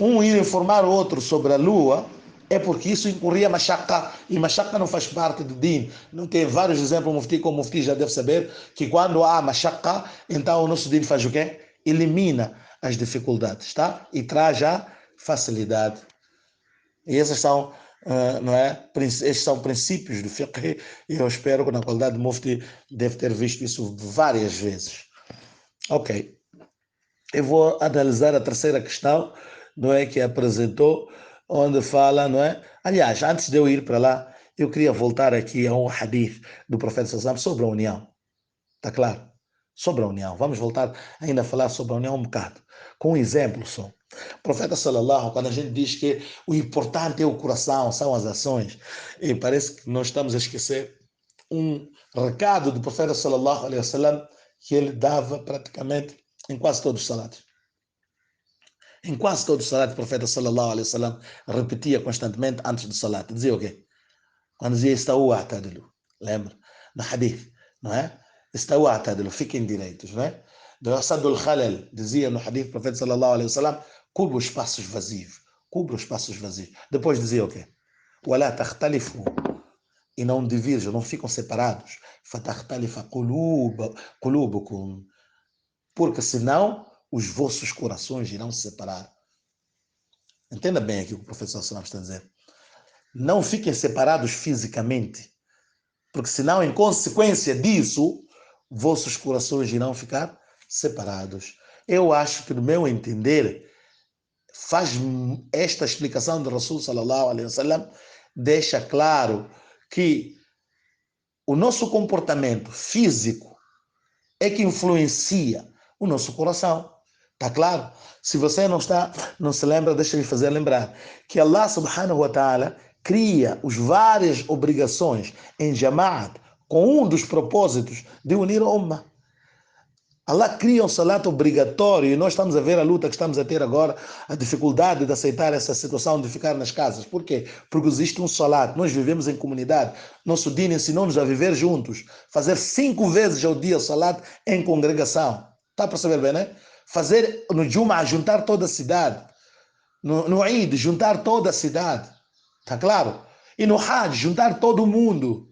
um ir informar o outro sobre a lua, é porque isso incorria mashaqqa, e mashaqqa não faz parte do din. Não tem vários exemplos, como o mufti já deve saber, que quando há mashaqqa, então o nosso din faz o quê? Elimina as dificuldades, tá? E traz a facilidade. E esses são, não é? Esses são princípios do fiqh, e eu espero que na qualidade de mufti deve ter visto isso várias vezes. Ok. Eu vou analisar a terceira questão, não é, que apresentou, onde fala, não é? Aliás, antes de eu ir para lá, eu queria voltar aqui a um hadith do profeta sallallahu sobre a união. Está claro? Sobre a união. Vamos voltar ainda a falar sobre a união um bocado. Com um exemplo só. O profeta sallallahu, quando a gente diz que o importante é o coração, são as ações, e parece que nós estamos a esquecer um recado do profeta sallallahu alaihi wasallam que ele dava praticamente em quase todos os salatos. Em quase todos os salatos, o profeta sallallahu alaihi wasallam repetia constantemente antes do salat. Dizia o quê? Quando dizia estau a'tadilu, lembra? No hadith, não é? Estau a'tadilu, fiquem direitos, não é? Do Asad al-Khalal, dizia no hadith do profeta sallallahu alaihi wasallam, cubra os espaços vazios. Cubra os espaços vazios. Depois dizia o quê? Wala takhtalifu, e não divirjam, não ficam separados. Fatakhtalifa qulubukum, porque senão os vossos corações irão se separar. Entenda bem aqui o que o professor Salam está a dizer. Não fiquem separados fisicamente, porque senão, em consequência disso, vossos corações irão ficar separados. Eu acho que, no meu entender, faz esta explicação do Rasul sallallahu alaihi wasallam deixa claro que o nosso comportamento físico é que influencia o nosso coração. Está claro? Se você não se lembra, deixa eu fazer lembrar que Allah subhanahu wa ta'ala cria as várias obrigações em Jama'at com um dos propósitos de unir a Ummah. Allah cria um salat obrigatório e nós estamos a ver a luta que estamos a ter agora, a dificuldade de aceitar essa situação de ficar nas casas. Por quê? Porque existe um salat, nós vivemos em comunidade. Nosso Deen ensinou-nos a viver juntos, fazer 5 vezes ao dia o salat em congregação. Está a perceber bem, né? Fazer no Jum'ah, juntar toda a cidade. No Eid, juntar toda a cidade. Está claro? E no Hajj, juntar todo mundo.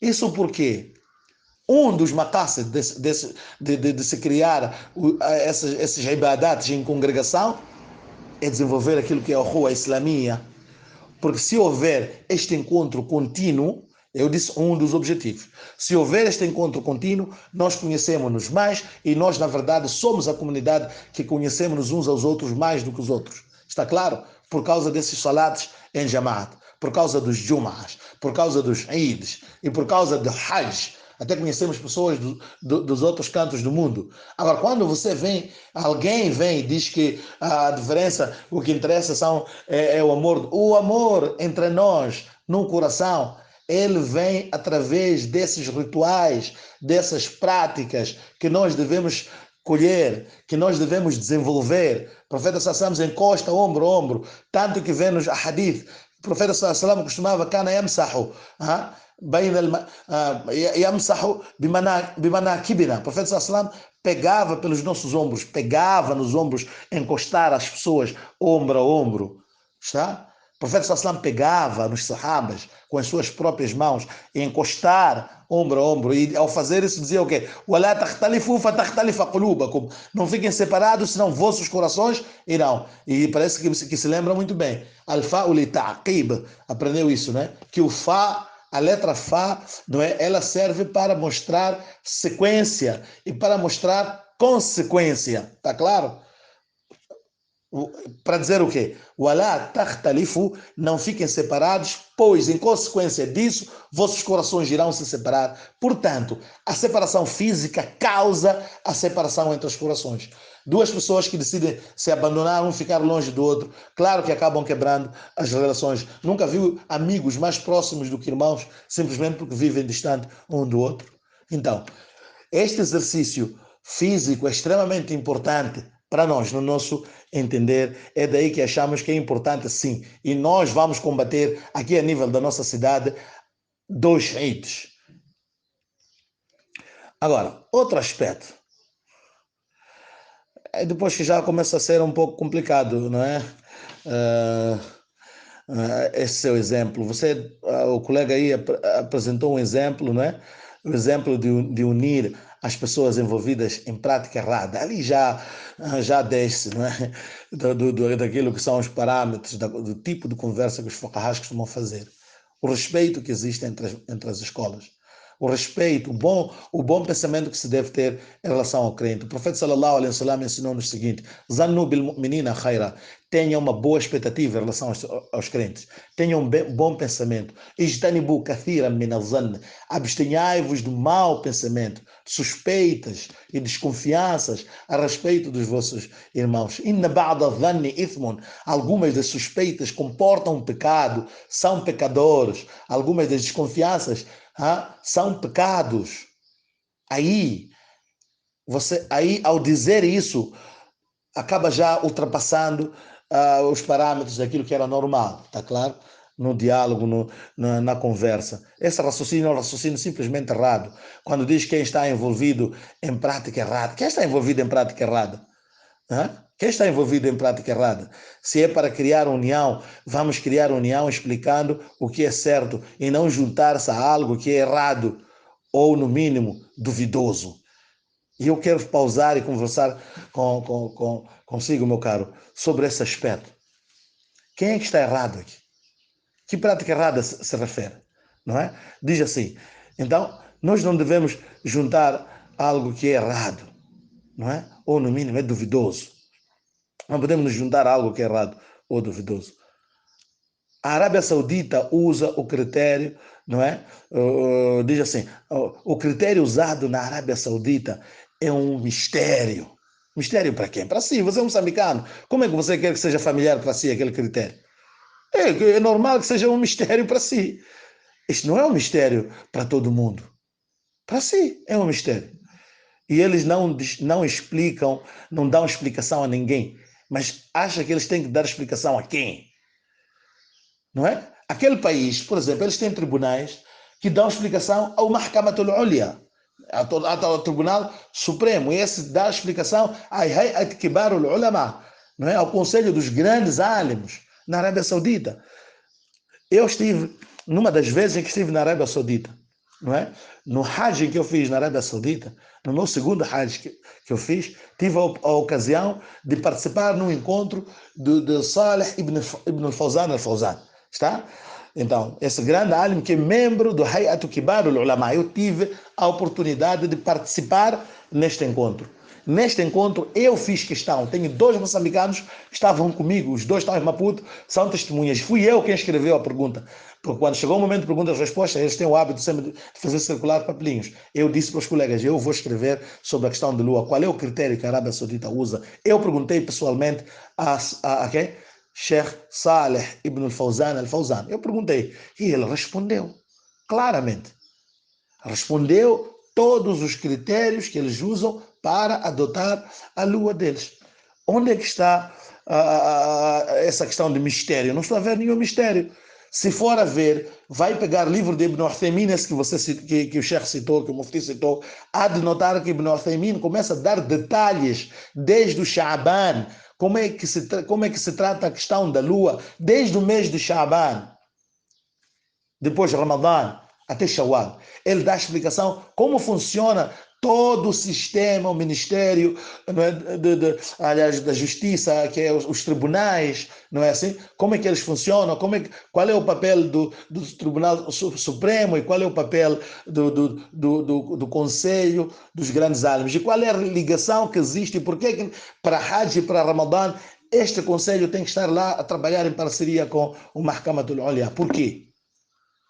Isso por quê? Um dos maqasid de se criar esses ibadates em congregação é desenvolver aquilo que é a rua islamia. Porque se houver este encontro contínuo, eu disse um dos objetivos, se houver este encontro contínuo, nós conhecemos-nos mais e nós, na verdade, somos a comunidade que conhecemos uns aos outros mais do que os outros. Está claro? Por causa desses salates em Jamaat, por causa dos Jum'as, por causa dos Eids e por causa do Hajj. Até conhecemos pessoas dos outros cantos do mundo. Agora, quando alguém vem e diz que a diferença, o que interessa é o amor. O amor entre nós, no coração, ele vem através desses rituais, dessas práticas que nós devemos colher, que nós devemos desenvolver. O profeta Sallallahu encosta ombro a ombro, tanto que vê nos hadith. O profeta Sallallahu costumava kana yamsahu, yamsahu bimanakibina. O profeta Sallallahu pegava pelos nossos ombros, pegava nos ombros, encostar as pessoas ombro a ombro, está? O profeta Sallallahu pegava nos sahabas com as suas próprias mãos e encostar ombro a ombro, e ao fazer isso dizia o quê? Não fiquem separados, senão vossos corações irão. E parece que se lembra muito bem. Al-fa li ta'qib, aprendeu isso, né? Que o fa, a letra Fá, não é? Ela serve para mostrar sequência e para mostrar consequência. Tá claro? Para dizer o quê? Wala takhtalifu, não fiquem separados, pois em consequência disso, vossos corações irão se separar. Portanto, a separação física causa a separação entre os corações. Duas pessoas que decidem se abandonar, um ficar longe do outro, claro que acabam quebrando as relações. Nunca viu amigos mais próximos do que irmãos, simplesmente porque vivem distante um do outro? Então, este exercício físico é extremamente importante para nós, no nosso entender. É daí que achamos que é importante, sim. E nós vamos combater, aqui a nível da nossa cidade, 2 Eids. Agora, outro aspecto. Depois que já começa a ser um pouco complicado, não é? Esse seu exemplo. O colega aí apresentou um exemplo, não é? O exemplo de unir as pessoas envolvidas em prática errada. Ali já desce, não é? Daquilo que são os parâmetros, do tipo de conversa que os fuqahás costumam fazer. O respeito que existe entre as escolas. O respeito, o bom pensamento que se deve ter em relação ao crente. O profeta sallallahu alaihi wasallam ensinou-nos o seguinte: Zannu bil mu'minina khaira. Tenha uma boa expectativa em relação aos crentes. Tenha um bom pensamento. Ijtanibu kathiran min al-zann. Abstenhai-vos do mau pensamento, suspeitas e desconfianças a respeito dos vossos irmãos. Inna ba'da dhanni ithmun. Algumas das suspeitas comportam um pecado, são pecadores. Algumas das desconfianças são pecados. Aí, ao dizer isso, acaba já ultrapassando os parâmetros daquilo que era normal, está claro? No diálogo, na conversa. Esse raciocínio é um raciocínio simplesmente errado. Quando diz quem está envolvido em prática errada. Quem está envolvido em prática errada? Quem está envolvido em prática errada? Se é para criar união, vamos criar união explicando o que é certo e não juntar-se a algo que é errado ou, no mínimo, duvidoso. E eu quero pausar e conversar consigo, meu caro, sobre esse aspecto. Quem é que está errado aqui? Que prática errada se refere? Não é? Diz assim, então, nós não devemos juntar algo que é errado, não é? Ou, no mínimo, é duvidoso. Não podemos nos juntar a algo que é errado ou duvidoso. A Arábia Saudita usa o critério, não é? Diz assim, o critério usado na Arábia Saudita é um mistério. Mistério para quem? Para si, você é um moçambicano. Como é que você quer que seja familiar para si aquele critério? É normal que seja um mistério para si. Isto não é um mistério para todo mundo. Para si é um mistério. E eles não explicam, não dão explicação a ninguém. Mas acha que eles têm que dar explicação a quem? Não é? Aquele país, por exemplo, eles têm tribunais que dão explicação ao Mahkamatul Ulya, ao Tribunal Supremo. E esse dá explicação ao Hayat Kibarul Ulama, não é? Ao Conselho dos Grandes Álimos na Arábia Saudita. Eu estive, numa das vezes em que estive na Arábia Saudita, não é? No Hajj que eu fiz na Arábia Saudita, no meu segundo Hajj que eu fiz, tive a ocasião de participar num encontro de Saleh ibn al-Fawzan al-Fawzan, está? Então, esse grande alim que é membro do Hayat Kibar al-Ulama, eu tive a oportunidade de participar neste encontro. Neste encontro, eu fiz questão. Tenho 2 moçambicanos que estavam comigo, os 2 estão em Maputo, são testemunhas. Fui eu quem escreveu a pergunta. Porque quando chegou o momento de perguntas e respostas, eles têm o hábito sempre de fazer circular papelinhos. Eu disse para os colegas, eu vou escrever sobre a questão de Lua. Qual é o critério que a Arábia Saudita usa? Eu perguntei pessoalmente a quem? Sheikh Saleh ibn al-Fawzan al-Fawzan. Eu perguntei e ele respondeu claramente. Respondeu todos os critérios que eles usam para adotar a lua deles. Onde é que está essa questão de mistério? Não estou a ver nenhum mistério. Se for a ver, vai pegar livro de Ibn Uthaymin, esse que o Sheikh citou, que o Mufti citou, há de notar que Ibn Uthaymin começa a dar detalhes desde o Sha'ban, como é que se trata a questão da lua, desde o mês de Sha'ban, depois de Ramadã, até Shawwal. Ele dá a explicação como funciona todo o sistema, o ministério, não é, aliás, da justiça, que é os tribunais, não é assim? Como é que eles funcionam, qual é o papel do Tribunal Supremo e qual é o papel do Conselho dos Grandes Álimes e qual é a ligação que existe e porquê que para Hajj e para Ramadã este Conselho tem que estar lá a trabalhar em parceria com o Mahkamatul Ulya. Por quê?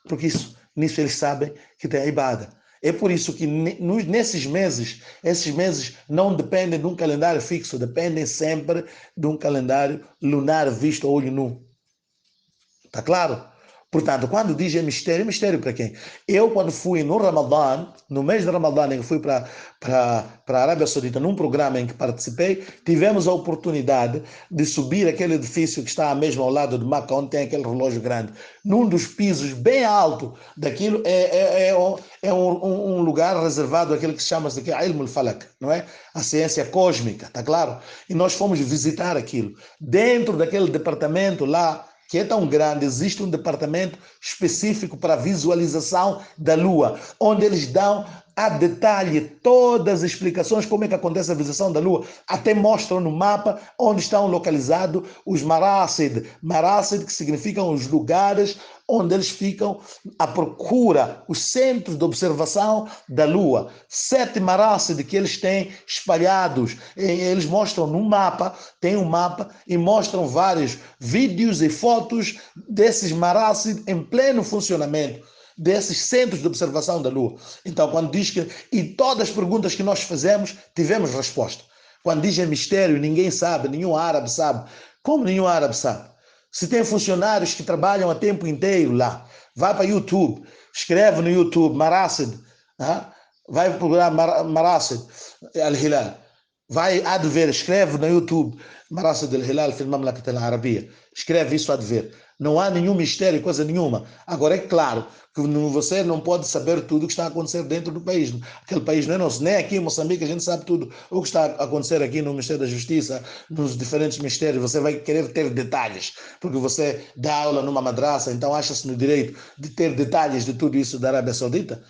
Porque nisso eles sabem que tem a ibada. É por isso que nesses meses, esses meses não dependem de um calendário fixo, dependem sempre de um calendário lunar visto a olho nu. Está claro? Portanto, quando diz é mistério para quem? Eu, quando fui no Ramadã, no mês de Ramadã, em que fui para a Arábia Saudita, num programa em que participei, tivemos a oportunidade de subir aquele edifício que está mesmo ao lado de Maca, onde tem aquele relógio grande. Num dos pisos bem alto daquilo é um lugar reservado àquele que se chama Ilm al-Falak, não é? A ciência cósmica, está claro? E nós fomos visitar aquilo. Dentro daquele departamento lá, que é tão grande, existe um departamento específico para visualização da Lua, onde eles dão a detalhe todas as explicações como é que acontece a visualização da Lua, até mostram no mapa onde estão localizados os Marasid, que significam os lugares onde eles ficam à procura, os centros de observação da Lua. 7 Marasid que eles têm espalhados, eles mostram no mapa, tem um mapa e mostram vários vídeos e fotos desses Marasid em pleno funcionamento, desses centros de observação da Lua. Então, quando diz que, e todas as perguntas que nós fizemos, tivemos resposta. Quando diz é mistério, ninguém sabe, nenhum árabe sabe. Como nenhum árabe sabe? Se tem funcionários que trabalham a tempo inteiro lá, vai para YouTube, escreve no YouTube, Marasid, vai procurar Marasid al-Hilal, há de ver, escreve no YouTube, Marasid al-Hilal fi al-Mamlakat al-Arabia, escreve isso, há de ver. Não há nenhum mistério, coisa nenhuma. Agora, é claro que você não pode saber tudo o que está a acontecer dentro do país. Aquele país não é nosso. Nem aqui em Moçambique a gente sabe tudo o que está a acontecer aqui no Ministério da Justiça, nos diferentes ministérios. Você vai querer ter detalhes, porque você dá aula numa madraça, então acha-se no direito de ter detalhes de tudo isso da Arábia Saudita.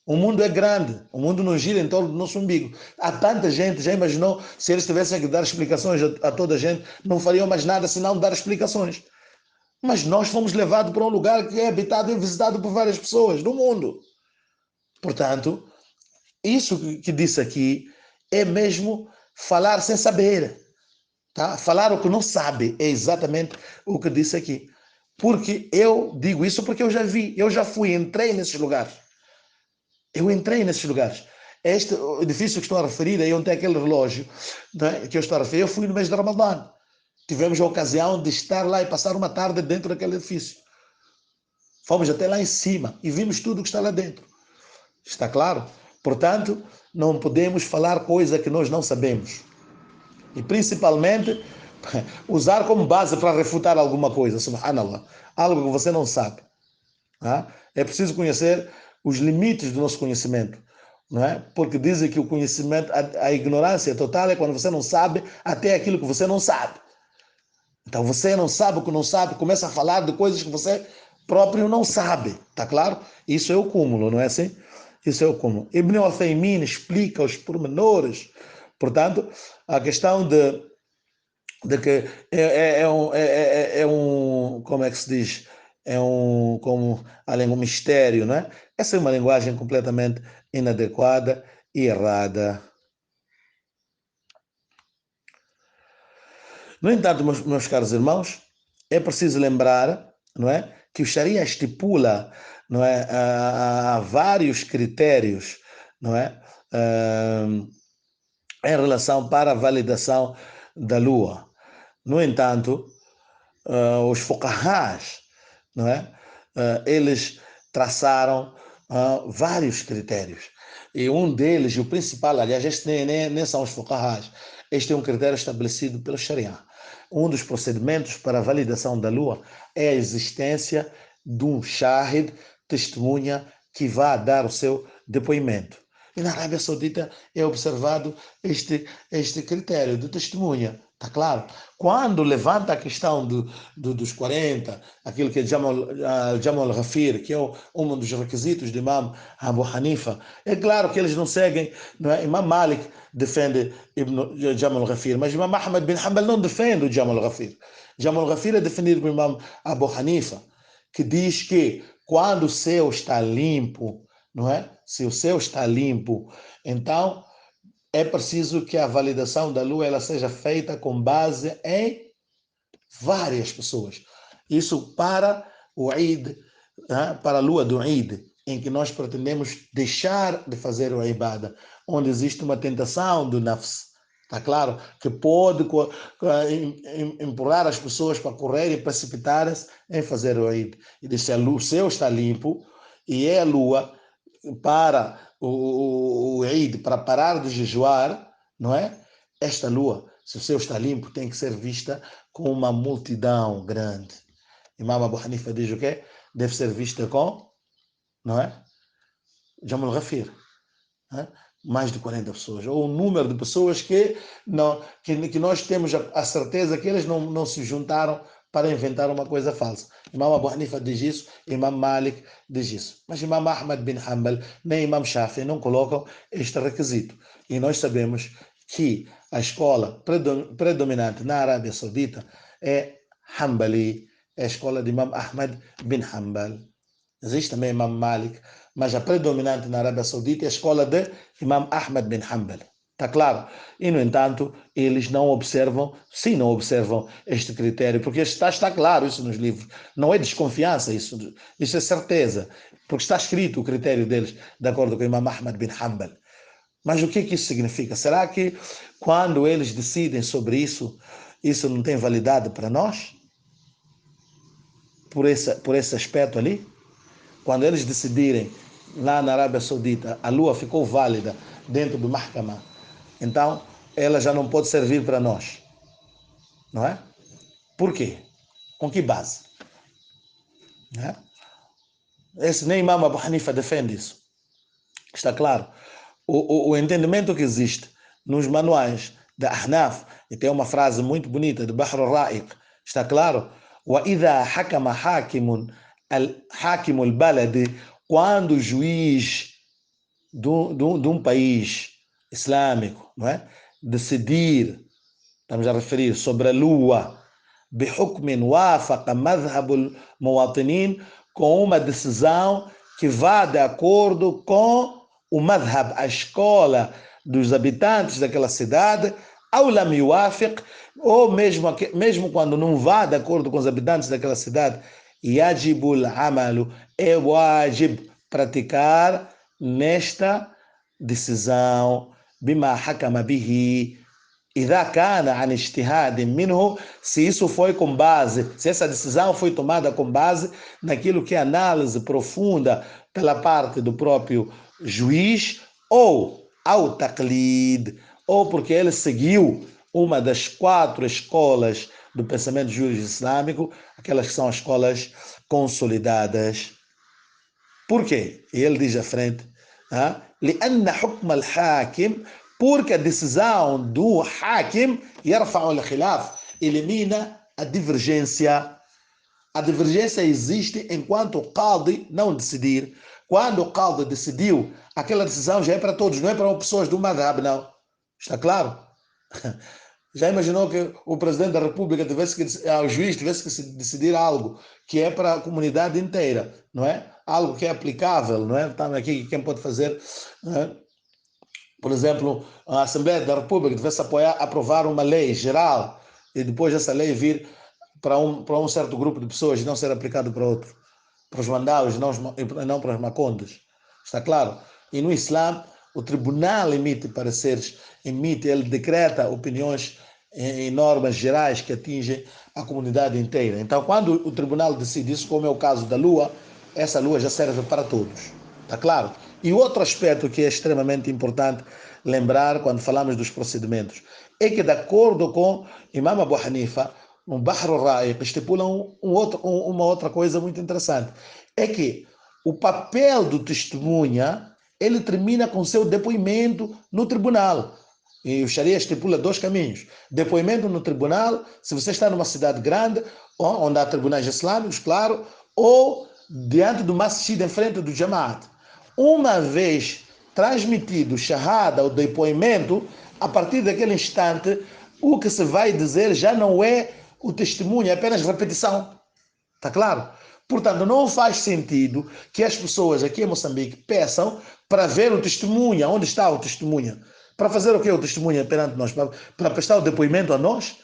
O mundo é grande, o mundo não gira em torno do nosso umbigo. Há tanta gente, já imaginou, se eles tivessem que dar explicações a toda a gente, não fariam mais nada senão dar explicações. Mas nós fomos levados para um lugar que é habitado e visitado por várias pessoas do mundo. Portanto, isso que disse aqui é mesmo falar sem saber. Tá? Falar o que não sabe é exatamente o que disse aqui. Porque eu digo isso porque eu já vi, eu já fui, entrei nesses lugares. Eu entrei nesses lugares. Este edifício que estou a referir, aí onde tem aquele relógio, né, que eu estou a referir, eu fui no mês de Ramadã. Tivemos a ocasião de estar lá e passar uma tarde dentro daquele edifício. Fomos até lá em cima e vimos tudo o que está lá dentro. Está claro? Portanto, não podemos falar coisa que nós não sabemos. E principalmente, usar como base para refutar alguma coisa. Subhanallah. Algo que você não sabe. É preciso conhecer os limites do nosso conhecimento. Não é? Porque dizem que o conhecimento, a ignorância total é quando você não sabe até aquilo que você não sabe. Então você não sabe o que não sabe, começa a falar de coisas que você próprio não sabe, tá claro? Isso é o cúmulo, não é assim? Isso é o cúmulo. Ibn Uthaymin explica os pormenores, portanto, a questão de que é um, como é que se diz? É um, como a língua, um mistério, não é? Essa é uma linguagem completamente inadequada e errada. No entanto, meus caros irmãos, é preciso lembrar, não é, que o Sharia estipula, não é, há vários critérios, não é, em relação para a validação da lua. No entanto, os fuqahás, não é, eles traçaram vários critérios. E um deles, o principal, aliás, este nem são os fuqahás, este é um critério estabelecido pelo Sharia. Um dos procedimentos para a validação da lua é a existência de um shahid, testemunha, que vá dar o seu depoimento. E na Arábia Saudita é observado este critério de testemunha. Está claro? Quando levanta a questão dos 40, aquilo que é Jamal al-Ghafir, que é um dos requisitos de Imam Abu Hanifa, é claro que eles não seguem, não é? Imam Malik defende Jamal al-Ghafir, mas Imam Ahmad bin Hanbal não defende o Jamal al-Ghafir. Jamal al-Ghafir é defendido por Imam Abu Hanifa, que diz que quando o céu está limpo, não é? Se o céu está limpo, então é preciso que a validação da lua ela seja feita com base em várias pessoas. Isso para o Eid, para a lua do Eid, em que nós pretendemos deixar de fazer o ibada, onde existe uma tentação do nafs. Está claro? Que pode empurrar as pessoas para correr e precipitarem-se em fazer o Eid. E diz, se o céu está limpo e é a lua para o Eid, para parar de jejuar, não é? Esta lua, se o céu está limpo, tem que ser vista com uma multidão grande. Imam Abu Hanifa diz o quê? Deve ser vista com, não é? Jamal Ghafir. Mais de 40 pessoas, ou um número de pessoas que nós temos a certeza que eles não se juntaram para inventar uma coisa falsa. Imam Abu Hanifa diz isso, Imam Malik diz isso. Mas Imam Ahmad bin Hanbal, nem Imam Shafi não colocam este requisito. E nós sabemos que a escola predominante na Arábia Saudita é Hanbali, é a escola de Imam Ahmad bin Hanbal. Existe também Imam Malik, mas a predominante na Arábia Saudita é a escola de Imam Ahmad bin Hanbal. Está claro? E, no entanto, eles não observam este critério, porque está claro isso nos livros. Não é desconfiança, isso é certeza, porque está escrito o critério deles, de acordo com Imam Ahmad bin Hanbal. Mas o que isso significa? Será que quando eles decidem sobre isso, isso não tem validade para nós? Por esse aspecto ali? Quando eles decidirem, lá na Arábia Saudita, a lua ficou válida dentro do Mahkama, então ela já não pode servir para nós. Não é? Por quê? Com que base? Não é? Nem Imam Abu Hanifa defende isso. Está claro? O entendimento que existe nos manuais da Ahnaf, e tem uma frase muito bonita de Bahr al-Ra'iq, está claro? وَإِذَا حَكَمَ حَاكِمُ الْبَلَدِ, quando o juiz de um país islâmico, não é? Decidir, estamos a referir sobre a lua, بحكم وافق مذهب المواطنين, com uma decisão que vá de acordo com o madhab, a escola dos habitantes daquela cidade, أو لم يوافق, ou mesmo quando não vá de acordo com os habitantes daquela cidade, يجب العمل, é wajib praticar nesta decisão, bima hakama bihi, إذا كان عن اجتهاد منه, se isso foi com base, se essa decisão foi tomada com base naquilo que é análise profunda pela parte do próprio juiz, ou ao taqlid, ou porque ele seguiu uma das 4 escolas do pensamento jurídico islâmico, aquelas que são as escolas consolidadas. Por quê? E ele diz à frente, لأن حكم الحاكم, porque a decisão do hakim يرفع الخلاف, elimina a divergência. A divergência existe enquanto o qadi não decidir. Quando o qadi decidiu, aquela decisão já é para todos, não é para pessoas do madhab, não. Está claro? Já imaginou que o presidente da República o juiz tivesse que decidir algo que é para a comunidade inteira, não é? Algo que é aplicável, não é? Estamos aqui, quem pode fazer, não é? Por exemplo, a Assembleia da República devesse aprovar uma lei geral e depois essa lei vir para um certo grupo de pessoas e não ser aplicado para outro, para os mandaus e não para os macondes. Está claro? E no Islã, o tribunal emite pareceres, ele decreta opiniões em normas gerais que atingem a comunidade inteira. Então, quando o tribunal decide isso, como é o caso da Lua, essa Lua já serve para todos. Está claro? E outro aspecto que é extremamente importante lembrar quando falamos dos procedimentos é que, de acordo com Imam Abu Hanifa, no Bahr al-Ra'iq, estipula uma outra coisa muito interessante. É que o papel do testemunha, ele termina com seu depoimento no tribunal. E o Sharia estipula 2 caminhos. Depoimento no tribunal, se você está numa cidade grande, onde há tribunais islâmicos, claro, ou diante do masjid, em frente do Jamaat. Uma vez transmitido o shahada, o depoimento, a partir daquele instante, o que se vai dizer já não é o testemunho, é apenas repetição. Está claro? Portanto, não faz sentido que as pessoas aqui em Moçambique peçam para ver o testemunha. Onde está o testemunha? Para fazer o que o testemunha perante nós? Para prestar o depoimento a nós?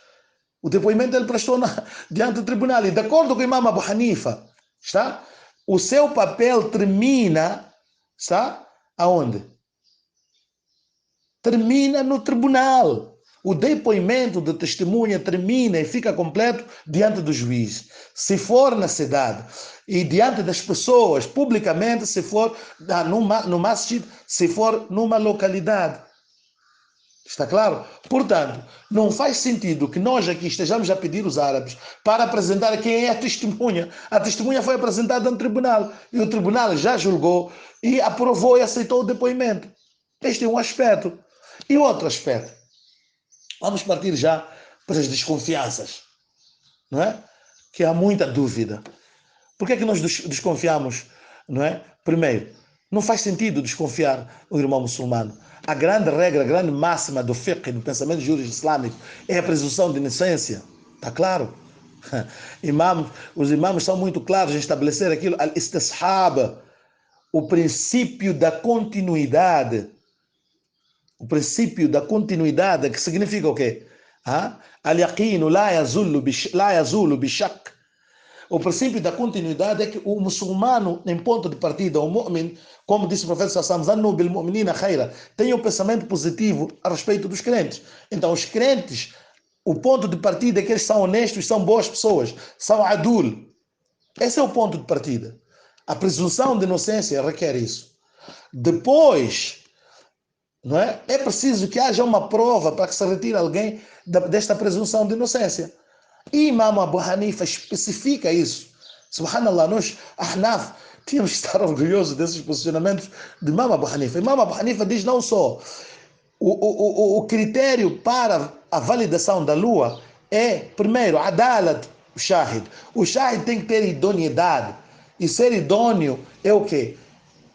O depoimento ele prestou diante do tribunal. E de acordo com o Imam Abu Hanifa, está? O seu papel termina, está? Aonde? Termina no tribunal. O depoimento de testemunha termina e fica completo diante do juiz. Se for na cidade e diante das pessoas, publicamente, se for no masjid, se for numa localidade. Está claro? Portanto, não faz sentido que nós aqui estejamos a pedir os árabes para apresentar quem é a testemunha. A testemunha foi apresentada no tribunal e o tribunal já julgou e aprovou e aceitou o depoimento. Este é um aspecto. E outro aspecto. Vamos partir já para as desconfianças, não é? Que há muita dúvida. Por que é que nós desconfiamos, não é? Primeiro, não faz sentido desconfiar o irmão muçulmano. A grande regra, a grande máxima do fiqh, do pensamento jurídico islâmico, é a presunção de inocência. Está claro? Os imãs são muito claros em estabelecer aquilo, al-istishab, o princípio da continuidade. O princípio da continuidade, que significa o quê? Al-yaqinu la yazulu bishak. O princípio da continuidade é que o muçulmano, em ponto de partida, o mu'min, como disse o profeta sallallahu alaihi wasallam, bil mu'minina khaira, tem um pensamento positivo a respeito dos crentes. Então, os crentes, o ponto de partida é que eles são honestos, são boas pessoas, são adul. Esse é o ponto de partida. A presunção de inocência requer isso. Depois, não é? É preciso que haja uma prova para que se retire alguém desta presunção de inocência. E Imam Abu Hanifa especifica isso. Subhanallah, nós, Ahnaf, tínhamos que estar orgulhosos desses posicionamentos de Imam Abu Hanifa. Imam Abu Hanifa diz não só o critério para a validação da lua é, primeiro, adalat, o shahid. O shahid tem que ter idoneidade. E ser idôneo é o quê?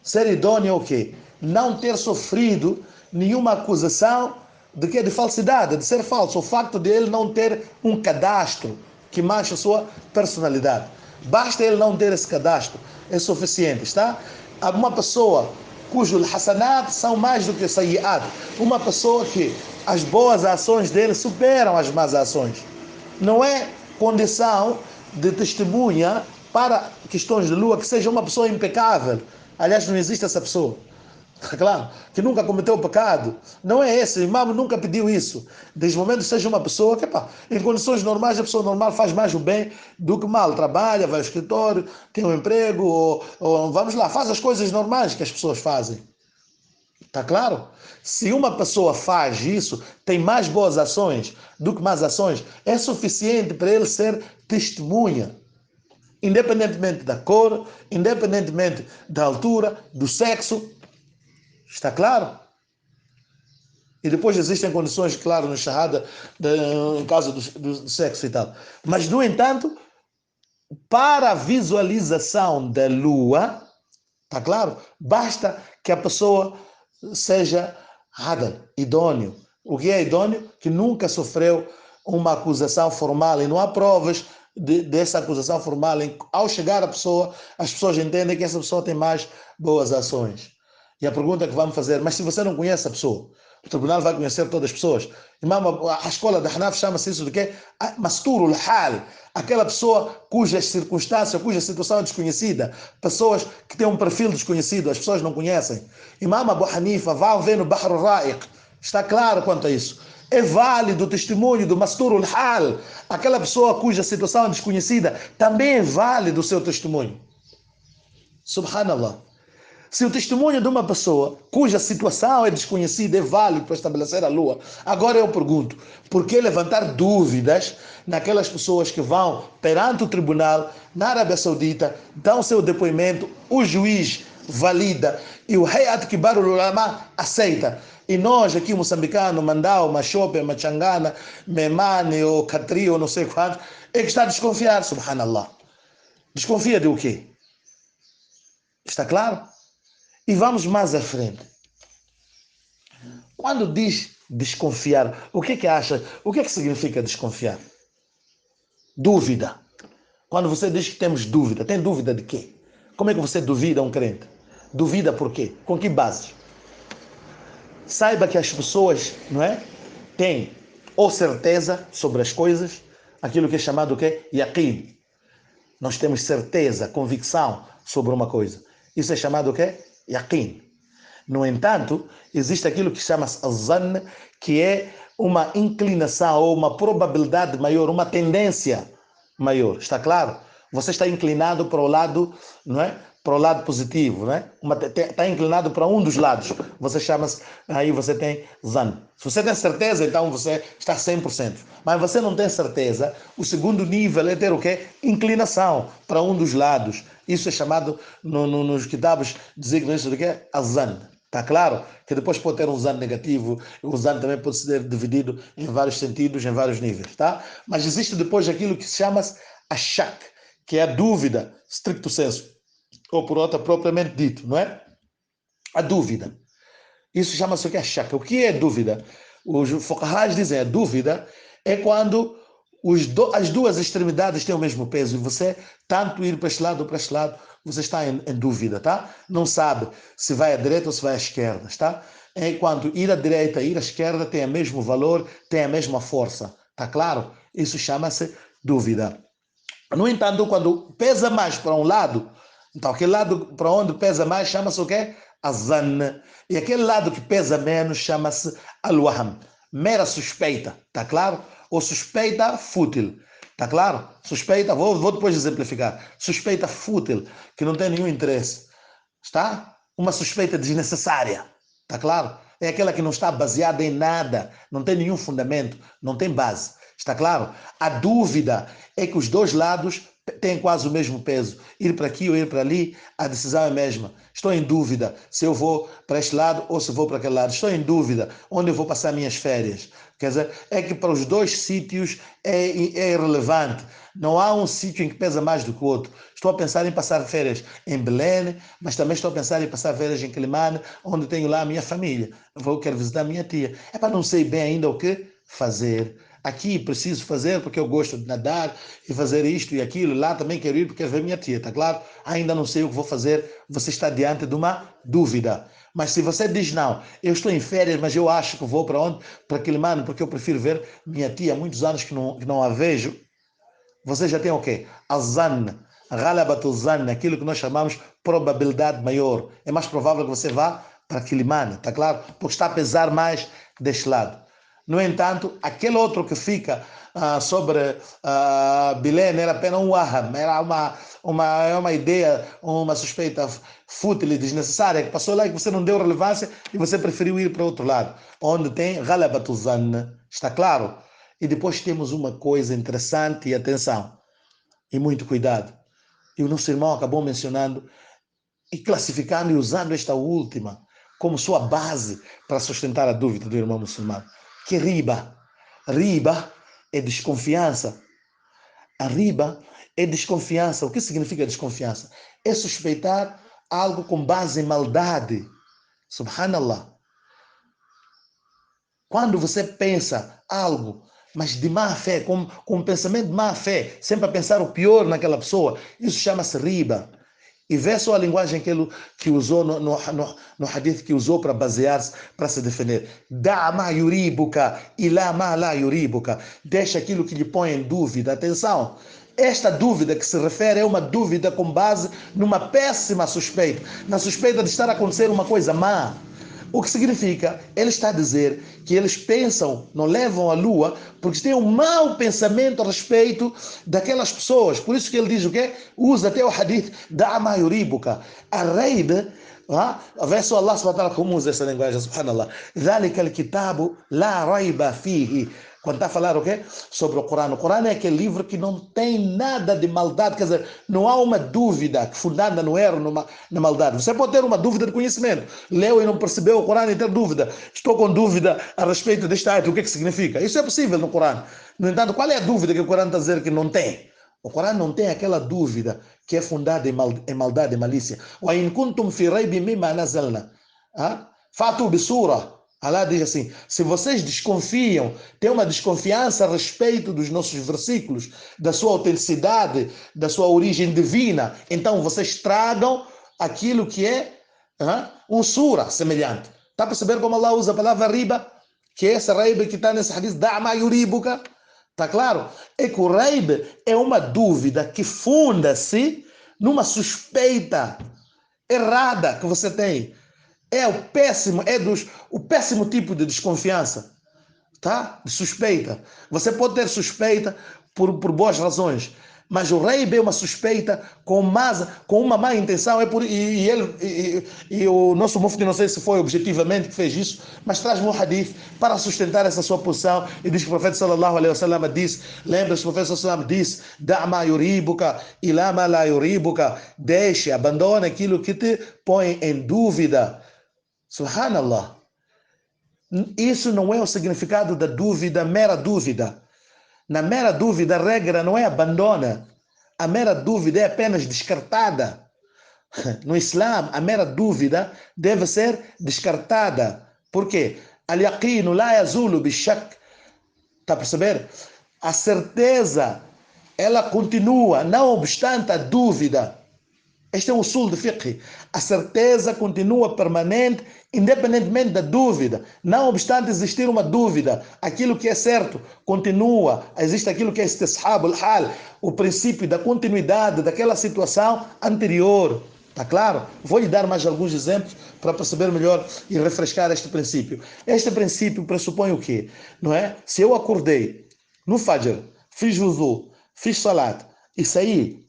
Ser idôneo é o quê? Não ter sofrido nenhuma acusação de que? De falsidade, de ser falso. O facto de ele não ter um cadastro que mancha a sua personalidade. Basta ele não ter esse cadastro, é suficiente, está? Uma pessoa cujo hasanat são mais do que sayiat. Uma pessoa que as boas ações dele superam as más ações. Não é condição de testemunha para questões de lua que seja uma pessoa impecável. Aliás, não existe essa pessoa. Claro, que nunca cometeu pecado. Não é esse, o imam nunca pediu isso. Desde o momento que seja uma pessoa que, pá, em condições normais, a pessoa normal faz mais o bem do que mal. Trabalha, vai ao escritório, tem um emprego, ou vamos lá, faz as coisas normais que as pessoas fazem. Está claro? Se uma pessoa faz isso, tem mais boas ações do que más ações, é suficiente para ele ser testemunha. Independentemente da cor, independentemente da altura, do sexo. Está claro? E depois existem condições, claro, no Shahada, em caso do sexo e tal. Mas, no entanto, para a visualização da lua, está claro? Basta que a pessoa seja adal, idôneo. O que é idôneo? Que nunca sofreu uma acusação formal e não há provas dessa acusação formal. Ao chegar a pessoa, as pessoas entendem que essa pessoa tem mais boas ações. E a pergunta que vamos fazer, mas se você não conhece a pessoa, o tribunal vai conhecer todas as pessoas. A escola da Hanaf chama-se isso de quê? Masturul hal. Aquela pessoa cuja circunstância, cuja situação é desconhecida. Pessoas que têm um perfil desconhecido, as pessoas não conhecem. Imam Abu Hanifa, vá ver no Bahr al-Ra'iq. Está claro quanto a isso. É válido o testemunho do Masturul hal. Aquela pessoa cuja situação é desconhecida, também é válido o seu testemunho. Subhanallah. Se o testemunho de uma pessoa cuja situação é desconhecida é válido para estabelecer a lua, agora eu pergunto, por que levantar dúvidas naquelas pessoas que vão perante o tribunal na Arábia Saudita, dão seu depoimento, o juiz valida e o Hayat Kibarul Ulama aceita? E nós aqui, moçambicano, Mandau, Machope, Machangana, Memane ou Catri ou não sei quanto, é que está a desconfiar, subhanallah. Desconfia de o quê? Está claro? E vamos mais à frente. Quando diz desconfiar, o que é que acha? O que é que significa desconfiar? Dúvida. Quando você diz que temos dúvida, tem dúvida de quê? Como é que você duvida um crente? Duvida por quê? Com que bases? Saiba que as pessoas, não é? Têm ou certeza sobre as coisas, aquilo que é chamado o quê? Yaqeen. Nós temos certeza, convicção sobre uma coisa. Isso é chamado o quê? Yaqeen. No entanto, existe aquilo que chama-se azan, que é uma inclinação ou uma probabilidade maior, uma tendência maior. Está claro? Você está inclinado para o lado, não é? Para o lado positivo, não é? Está inclinado para um dos lados. Você chama-se, aí você tem zan. Se você tem certeza, então você está 100%. Mas você não tem certeza, o segundo nível é ter o quê? Inclinação para um dos lados. Isso é chamado, nos kitabos, designam isso de quê? Azan. Está claro? Que depois pode ter um zan negativo, o zan também pode ser dividido em vários sentidos, em vários níveis, tá? Mas existe depois aquilo que se chama ashak, que é a dúvida, stricto sensu, ou por outra, propriamente dito, não é? A dúvida. Isso chama-se o que é ashak. O que é dúvida? Os fuqahas dizem a dúvida é quando as duas extremidades têm o mesmo peso e você, tanto ir para este lado ou para este lado, você está em dúvida, tá? Não sabe se vai à direita ou se vai à esquerda, tá? Enquanto ir à direita e ir à esquerda tem o mesmo valor, tem a mesma força, tá claro? Isso chama-se dúvida. No entanto, quando pesa mais para um lado, então aquele lado para onde pesa mais chama-se o quê? Azan. E aquele lado que pesa menos chama-se al-wahm, mera suspeita, tá claro? Ou suspeita fútil. Tá claro? Suspeita, vou depois exemplificar. Suspeita fútil, que não tem nenhum interesse. Está? Uma suspeita desnecessária. Tá claro? É aquela que não está baseada em nada, não tem nenhum fundamento, não tem base. Está claro? A dúvida é que os dois lados têm quase o mesmo peso. Ir para aqui ou ir para ali, a decisão é a mesma. Estou em dúvida se eu vou para este lado ou se vou para aquele lado. Estou em dúvida onde eu vou passar minhas férias. Quer dizer, é que para os dois sítios é irrelevante. Não há um sítio em que pesa mais do que o outro. Estou a pensar em passar férias em Belém, mas também estou a pensar em passar férias em Quelimane, onde tenho lá a minha família. Quero visitar a minha tia. É para não sei bem ainda o que fazer. Aqui preciso fazer porque eu gosto de nadar e fazer isto e aquilo. Lá também quero ir porque quero ver minha tia, está claro? Ainda não sei o que vou fazer. Você está diante de uma dúvida. Mas se você diz não, eu estou em férias, mas eu acho que vou para onde? Para Quelimane, porque eu prefiro ver minha tia. Há muitos anos que não a vejo. Você já tem o quê? A zan, ghalabat zan, aquilo que nós chamamos probabilidade maior. É mais provável que você vá para que ele mane, está claro? Porque está a pesar mais deste lado. No entanto, aquele outro que fica sobre Bilén era apenas um waham, era uma ideia, uma suspeita fútil e desnecessária que passou lá e que você não deu relevância e você preferiu ir para o outro lado, onde tem Ghalabat Zann, está claro? E depois temos uma coisa interessante e atenção, e muito cuidado. E o nosso irmão acabou mencionando e classificando e usando esta última como sua base para sustentar a dúvida do irmão muçulmano. Que riba? Riba é desconfiança. A riba é desconfiança. O que significa desconfiança? É suspeitar algo com base em maldade. Subhanallah. Quando você pensa algo, mas de má fé, com um pensamento de má fé, sempre a pensar o pior naquela pessoa, isso chama-se riba. E vê só a linguagem que usou no hadith que usou para basear-se, para se defender. Dá ma yuribuka ila ma la yuribuka. Deixa aquilo que lhe põe em dúvida. Atenção, esta dúvida que se refere é uma dúvida com base numa péssima suspeita. Na suspeita de estar a acontecer uma coisa má. O que significa, ele está a dizer que eles pensam, não levam a lua, porque têm um mau pensamento a respeito daquelas pessoas. Por isso que ele diz o quê? Usa até o hadith da mayuribuka. A reide, vê só Allah subhanahu wa ta'ala como usa essa linguagem, subhanallah. ذَلِكَ الْكِتَابُ لَا رَيْبَ فِيهِ. Quando está a falar o quê? Sobre o Corão. O Corão é aquele livro que não tem nada de maldade, quer dizer, não há uma dúvida fundada no erro, na maldade. Você pode ter uma dúvida de conhecimento. Leu e não percebeu o Corão e ter dúvida. Estou com dúvida a respeito deste ayat, o que significa? Isso é possível no Corão. No entanto, qual é a dúvida que o Corão está a dizer que não tem? O Corão não tem aquela dúvida que é fundada em maldade e malícia. وَإِن كُنْتُمْ فِي رَيْبٍ مِّمَّا نَزَلْنَا فَأْتُوا بِسُورَةٍ. Allah diz assim, se vocês desconfiam, têm uma desconfiança a respeito dos nossos versículos, da sua autenticidade, da sua origem divina, então vocês tragam aquilo que é um sura semelhante. Está a perceber como Allah usa a palavra riba? Que é essa riba que está nesse hadith, da'ma yuribuka. Está claro? É que o riba é uma dúvida que funda-se numa suspeita errada que você tem. É o péssimo tipo de desconfiança, tá? De suspeita. Você pode ter suspeita por boas razões, mas o rei é uma suspeita com uma má intenção. E o nosso mufti, não sei se foi objetivamente que fez isso, mas traz um hadith para sustentar essa sua posição e diz que o profeta sallallahu alaihi wasallam disse, lembra-se, o profeta sallallahu alaihi wasallam disse, da'ma yuribuka ila ma la yuribuka, deixe, abandone aquilo que te põe em dúvida. Subhanallah. Isso não é o significado da dúvida, mera dúvida. Na mera dúvida, a regra não é abandona. A mera dúvida é apenas descartada. No Islã, a mera dúvida deve ser descartada. Por quê? Al-yaqinu la yazulu bi-shak. Está a perceber? A certeza, ela continua, não obstante a dúvida. Este é um usul de fiqh. A certeza continua permanente, independentemente da dúvida. Não obstante existir uma dúvida, aquilo que é certo continua. Existe aquilo que é istishab al-hal, o princípio da continuidade daquela situação anterior. Está claro? Vou lhe dar mais alguns exemplos para perceber melhor e refrescar este princípio. Este princípio pressupõe o quê? Não é? Se eu acordei no Fajr, fiz wudu, fiz salat e saí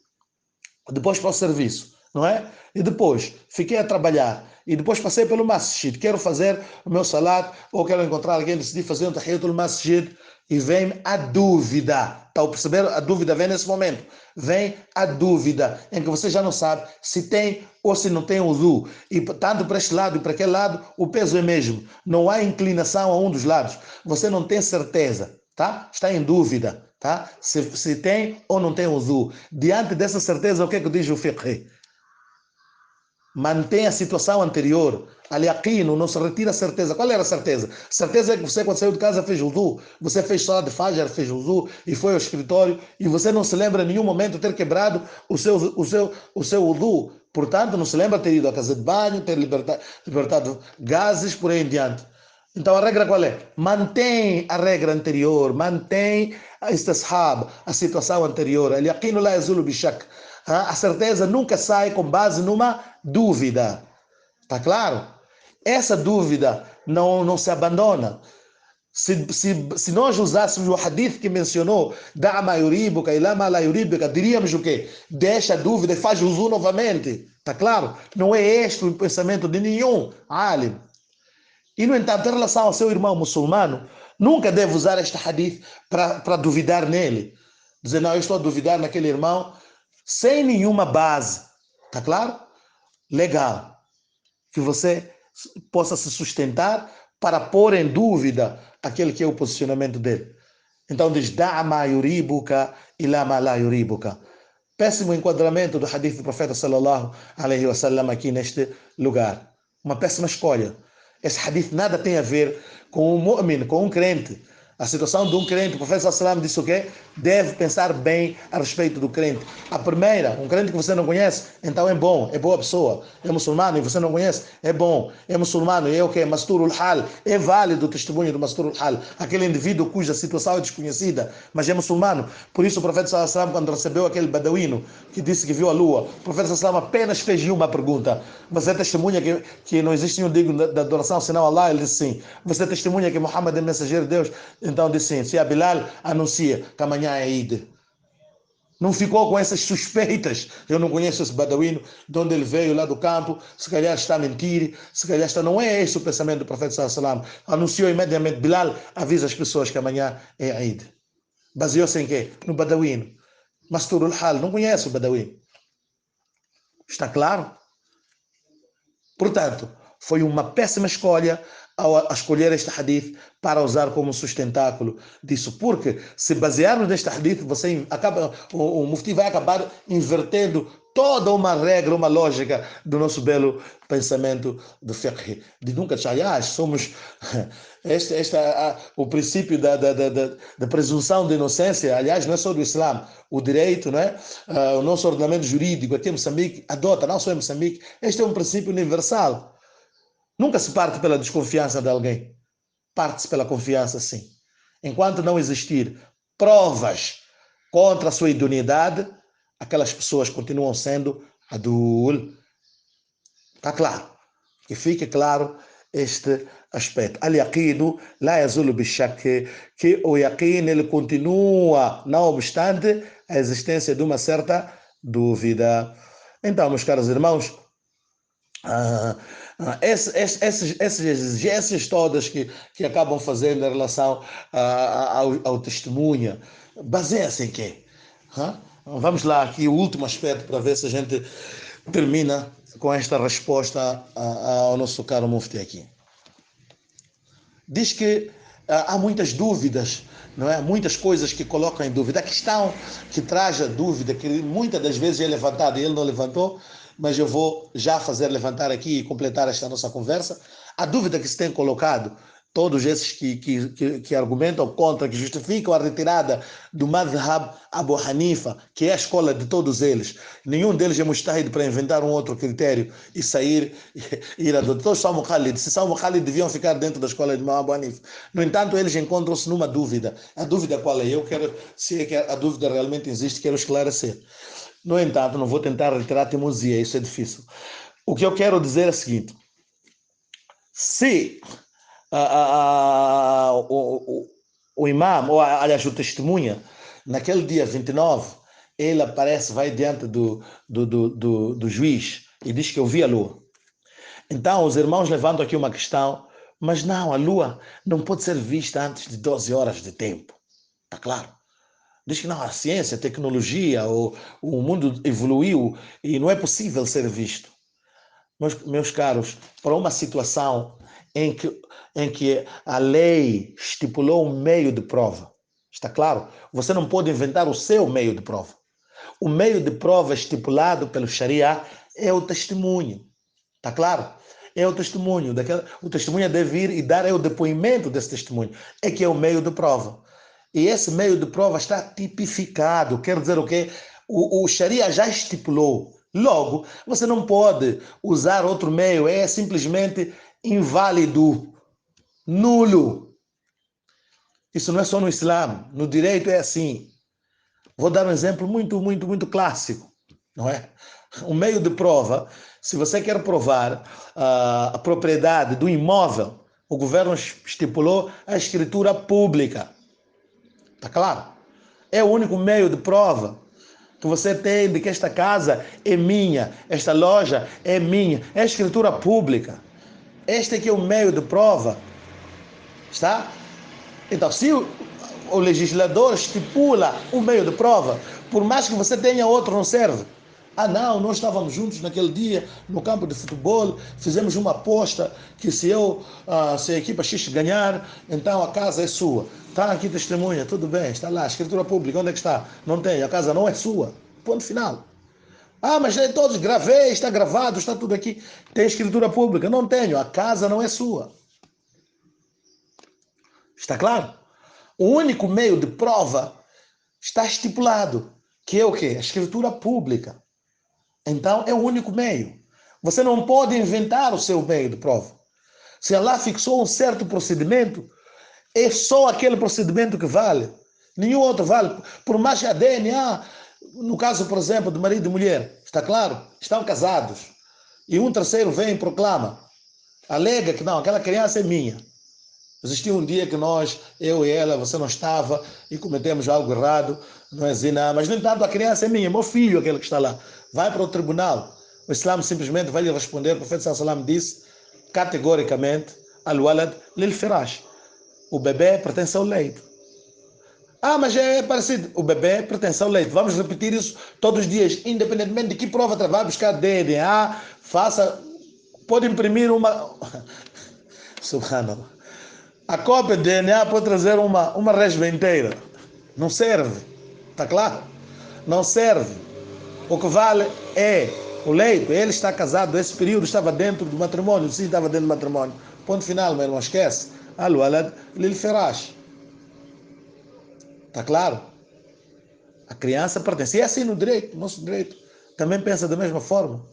depois para o serviço, não é? E depois fiquei a trabalhar e depois passei pelo masjid, quero fazer o meu salat ou quero encontrar alguém, decidi fazer um tahiyatul masjid e vem a dúvida. Está a perceber? A dúvida vem nesse momento. Vem a dúvida em que você já não sabe se tem ou se não tem wudu. E tanto para este lado e para aquele lado, o peso é mesmo. Não há inclinação a um dos lados. Você não tem certeza, tá? Está em dúvida. Tá? Se tem ou não tem wudu. Diante dessa certeza, o que é que diz o fiqh? Mantém a situação anterior. Al-yaqino, não se retira a certeza. Qual era a certeza? Certeza é que você, quando saiu de casa, fez wudu. Você fez salat de fajr, fez wudu e foi ao escritório e você não se lembra em nenhum momento ter quebrado o seu wudu. Portanto, não se lembra ter ido à casa de banho, ter libertado gases, por aí em diante. Então a regra qual é? Mantém a regra anterior, mantém a istishab, a situação anterior. Al-yaqinu la yazulu bi-shak. A certeza nunca sai com base numa dúvida. Está claro? Essa dúvida não se abandona. Se nós usássemos o hadith que mencionou, da'ma yuribuka ilama la yuribuka, diríamos o quê? Deixa a dúvida e faz uso novamente. Está claro? Não é este o pensamento de nenhum alim. E, no entanto, em relação ao seu irmão muçulmano, nunca deve usar este hadith para duvidar nele. Dizer, não, eu estou a duvidar naquele irmão sem nenhuma base. Está claro? Legal. Que você possa se sustentar para pôr em dúvida aquele que é o posicionamento dele. Então diz, da'ma yuribuka ilama la yuribuka. Péssimo enquadramento do hadith do profeta sallallahu alaihi wasallam aqui neste lugar. Uma péssima escolha. Esse hadith nada tem a ver com um mu'min, com um crente. A situação de um crente, o profeta sallallahu alaihi wasallam disse o quê? Deve pensar bem a respeito do crente. A primeira, um crente que você não conhece, então é bom, é boa pessoa. É muçulmano e você não conhece, é bom. É muçulmano, é o quê? Masturul hal. É válido o testemunho do Masturul hal. Aquele indivíduo cuja situação é desconhecida, mas é muçulmano. Por isso o profeta sallallahu alaihi wasallam, quando recebeu aquele badawino que disse que viu a lua, o profeta sallallahu alaihi wasallam apenas fez uma pergunta. Você testemunha que não existe nenhum digno da adoração senão Allah? Ele disse sim. Você testemunha que Muhammad é mensageiro de Deus? Então disse sim. Se a Bilal anuncia que amanhã é Eid. Não ficou com essas suspeitas. Eu não conheço esse badawino, de onde ele veio, lá do campo. Se calhar está a mentir, se calhar está... Não é esse o pensamento do profeta sallallahu alaihi wasallam. Anunciou imediatamente, Bilal, avisa as pessoas que amanhã é Eid. Baseou-se em quê? No badawino. Masturul hal, não conhece o badawino. Está claro? Portanto, foi uma péssima escolha a escolher este hadith para usar como sustentáculo disso, porque se basearmos neste hadith, o mufti vai acabar invertendo toda uma regra, uma lógica do nosso belo pensamento do fiqh, de nunca aliás, somos o princípio da presunção de inocência, aliás, não é só do Islã, o direito, não é? O nosso ordenamento jurídico aqui em Moçambique adota, não só em Moçambique, este é um princípio universal. Nunca se parte pela desconfiança de alguém. Parte-se pela confiança, sim. Enquanto não existir provas contra a sua idoneidade, aquelas pessoas continuam sendo adul. Está claro. Que fique claro este aspecto. Al-yaqinu la yazulu bishak, que o yaqin ele continua, não obstante a existência de uma certa dúvida. Então, meus caros irmãos, essas exigências todas que acabam fazendo em relação ao testemunha, baseia-se em quê? Vamos lá aqui o último aspecto para ver se a gente termina com esta resposta ao nosso caro mufti aqui. Diz que há muitas dúvidas, não é? Muitas coisas que colocam em dúvida. A questão que traz a dúvida, que muitas das vezes é levantada e ele não levantou, mas eu vou já fazer levantar aqui e completar esta nossa conversa. A dúvida que se tem colocado, todos esses que argumentam contra, que justificam a retirada do Madhhab Abu Hanifa, que é a escola de todos eles. Nenhum deles é mujtahid para inventar um outro critério e sair, ir a todos são muqallid. Se são muqallid, deviam ficar dentro da escola de Abu Hanifa. No entanto, eles encontram-se numa dúvida. A dúvida qual é? Eu quero, se é que a dúvida realmente existe, quero esclarecer. No entanto, não vou tentar retirar a teimosia, isso é difícil. O que eu quero dizer é o seguinte: se o imam, ou aliás, o testemunha, naquele dia 29, ele aparece, vai diante do juiz e diz que eu vi a lua. Então, os irmãos levantam aqui uma questão, mas não, a lua não pode ser vista antes de 12 horas de tempo. Está claro? Diz que não, a ciência, a tecnologia, o mundo evoluiu e não é possível ser visto. Meus caros, para uma situação em que a lei estipulou um meio de prova, está claro? Você não pode inventar o seu meio de prova. O meio de prova estipulado pelo Sharia é o testemunho. Está claro? É o testemunho. O testemunha deve ir e dar o depoimento desse testemunho. É que é o meio de prova. E esse meio de prova está tipificado. Quer dizer o quê? O Sharia já estipulou. Logo, você não pode usar outro meio. É simplesmente inválido, nulo. Isso não é só no Islã. No direito é assim. Vou dar um exemplo muito clássico, não é? Um meio de prova, se você quer provar a propriedade do imóvel, o governo estipulou a escritura pública. Está claro? É o único meio de prova que você tem de que esta casa é minha, esta loja é minha. É a escritura pública. Este aqui é o meio de prova. Está? Então, se o legislador estipula o meio de prova, por mais que você tenha outro, não serve. Ah, não, nós estávamos juntos naquele dia no campo de futebol, fizemos uma aposta que se a equipa X ganhar, então a casa é sua. Está aqui testemunha, tudo bem, está lá, escritura pública, onde é que está? Não tem, a casa não é sua. Ponto final. Ah, mas todos gravei, está gravado, está tudo aqui. Tem escritura pública? Não tenho, a casa não é sua. Está claro? O único meio de prova está estipulado, que é o quê? A escritura pública. Então, é o único meio. Você não pode inventar o seu meio de prova. Se Allah fixou um certo procedimento, é só aquele procedimento que vale. Nenhum outro vale. Por mais que a DNA, no caso, por exemplo, de marido e mulher, está claro? Estão casados. E um terceiro vem e proclama, alega que não, aquela criança é minha. Existiu um dia que eu e ela, você não estava e cometemos algo errado, não é zina, mas no entanto a criança é minha, meu filho, aquele que está lá. Vai para o tribunal. O Islã simplesmente vai lhe responder. O profeta sallallahu disse categoricamente: Al-walad lil-firash. O bebê pertence ao leito. Ah, mas é parecido. O bebê pertence ao leito. Vamos repetir isso todos os dias, independentemente de que prova vai buscar DNA, pode imprimir uma. Subhanallah. A cópia de DNA pode trazer uma resma inteira. Não serve. Está claro? Não serve. O que vale é o leito. Ele está casado, esse período estava dentro do matrimônio. Sim, estava dentro do matrimônio. Ponto final, meu irmão, esquece. Al-walad lil-firash. Está claro? A criança pertence. E é assim no direito, nosso direito. Também pensa da mesma forma.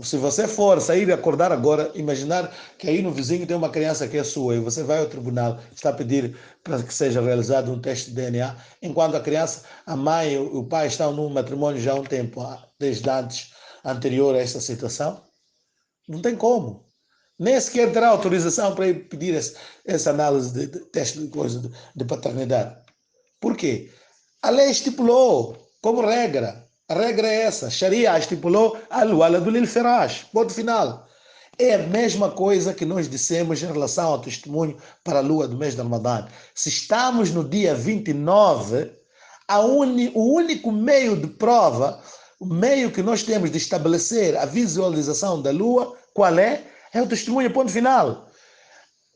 Se você for sair e acordar agora, imaginar que aí no vizinho tem uma criança que é sua e você vai ao tribunal, está a pedir para que seja realizado um teste de DNA, enquanto a criança, a mãe e o pai estão num matrimônio já há um tempo, desde antes, anterior a essa situação, não tem como. Nem sequer terá autorização para ir pedir essa análise de teste de paternidade. Por quê? A lei estipulou como regra. A regra é essa. Sharia estipulou al-waladu lil-firash. Ponto final. É a mesma coisa que nós dissemos em relação ao testemunho para a lua do mês de Ramadã. Se estamos no dia 29, o único meio de prova, o meio que nós temos de estabelecer a visualização da lua, qual é? É o testemunho, ponto final.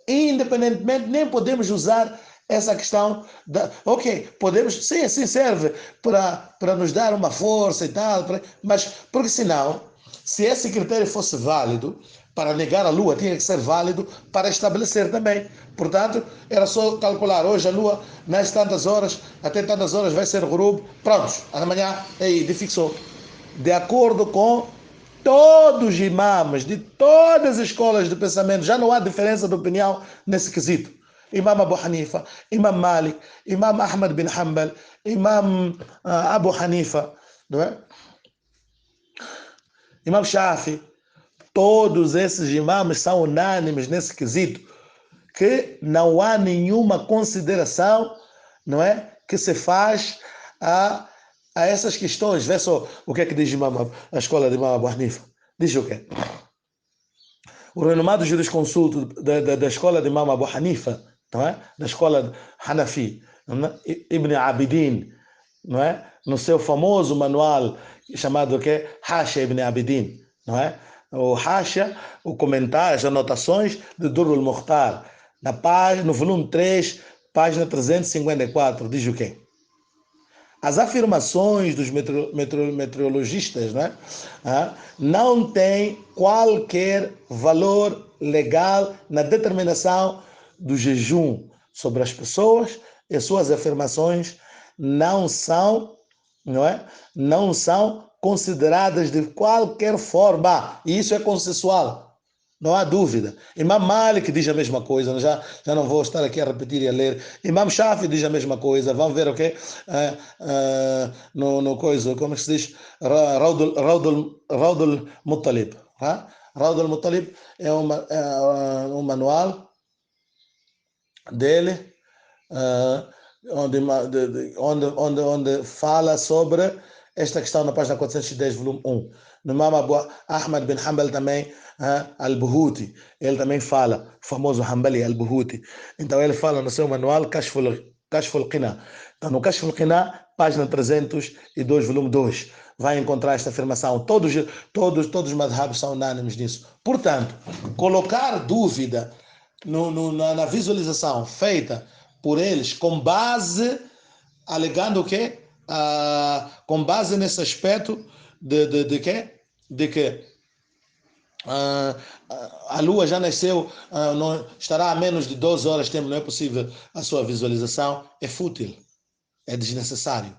Independentemente, nem podemos usar essa questão ok, podemos, sim, assim serve para nos dar uma força e tal, mas porque senão, se esse critério fosse válido para negar a lua, tinha que ser válido para estabelecer também. Portanto, era só calcular, hoje a lua, nas tantas horas, até tantas horas vai ser ghurub, prontos, amanhã, aí, fixou. De acordo com todos os imãs de todas as escolas de pensamento, já não há diferença de opinião nesse quesito. Imam Abu Hanifa, Imam Malik, Imam Ahmad bin Hanbal, Imam Abu Hanifa, não é? Imam Shafi, todos esses imãs são unânimes nesse quesito, que não há nenhuma consideração, não é, que se faz a essas questões. Vê só o que é que diz a escola de Imam Abu Hanifa. Diz o quê? O renomado jurisconsulto da escola de Imam Abu Hanifa, não é? Da escola Hanafi, Ibn Abidin, não é? No seu famoso manual chamado que Hasha Ibn Abidin, não é? O Hasha, o comentário, as anotações de Durr al-Mukhtar, no volume 3, página 354, diz o quê? As afirmações dos meteorologistas, né, não têm qualquer valor legal na determinação do jejum sobre as pessoas, e as suas afirmações não são consideradas de qualquer forma. E isso é consensual. Não há dúvida. Imam Malik diz a mesma coisa, já não vou estar aqui a repetir e a ler. Imam Shafi diz a mesma coisa. Vamos ver o quê? No coisa, como é que se diz? Raudul Muttalib. Raudul Muttalib é um manual dele, uh, onde fala sobre esta questão na página 410, volume 1. No Imam Abu Ahmad bin Hanbal também, Al-Buhuti, ele também fala, o famoso Hanbali Al-Buhuti. Então ele fala no seu manual Kashful Qina. Então no Kashful Qina, página 302, volume 2, vai encontrar esta afirmação. Todos os madhabs são unânimes nisso. Portanto, colocar dúvida na visualização feita por eles com base, alegando o quê? Com base nesse aspecto de quê? De que a Lua já nasceu, não, estará a menos de 12 horas de tempo, não é possível a sua visualização, é fútil, é desnecessário.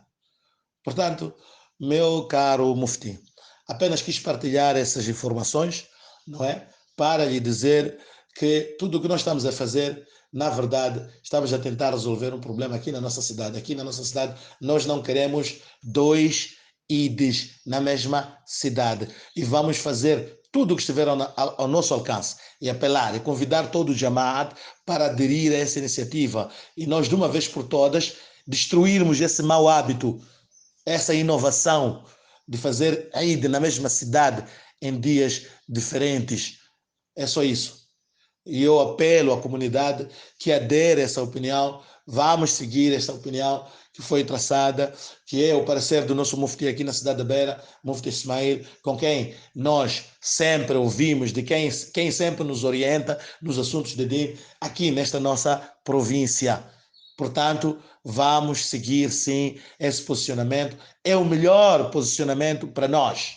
Portanto, meu caro Mufti, apenas quis partilhar essas informações, não é? Para lhe dizer que tudo o que nós estamos a fazer, na verdade, estamos a tentar resolver um problema aqui na nossa cidade. Aqui na nossa cidade, nós não queremos dois IDs na mesma cidade. E vamos fazer tudo o que estiver ao nosso alcance e apelar e convidar todo o Jamaat para aderir a essa iniciativa. E nós, de uma vez por todas, destruirmos esse mau hábito, essa inovação de fazer Eid na mesma cidade em dias diferentes. É só isso. E eu apelo à comunidade que adere a essa opinião. Vamos seguir essa opinião que foi traçada, que é o parecer do nosso mufti aqui na cidade da Beira, Mufti Ismail, com quem nós sempre ouvimos, de quem sempre nos orienta nos assuntos de din aqui nesta nossa província. Portanto, vamos seguir sim esse posicionamento. É o melhor posicionamento para nós.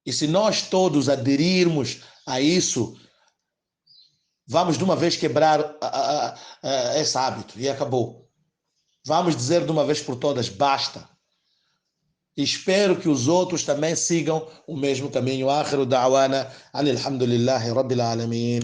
E se nós todos aderirmos a isso, vamos de uma vez quebrar esse hábito e acabou. Vamos dizer de uma vez por todas, basta. E espero que os outros também sigam o mesmo caminho. Akhiru da'wana, alhamdulillahi rabbil alamin.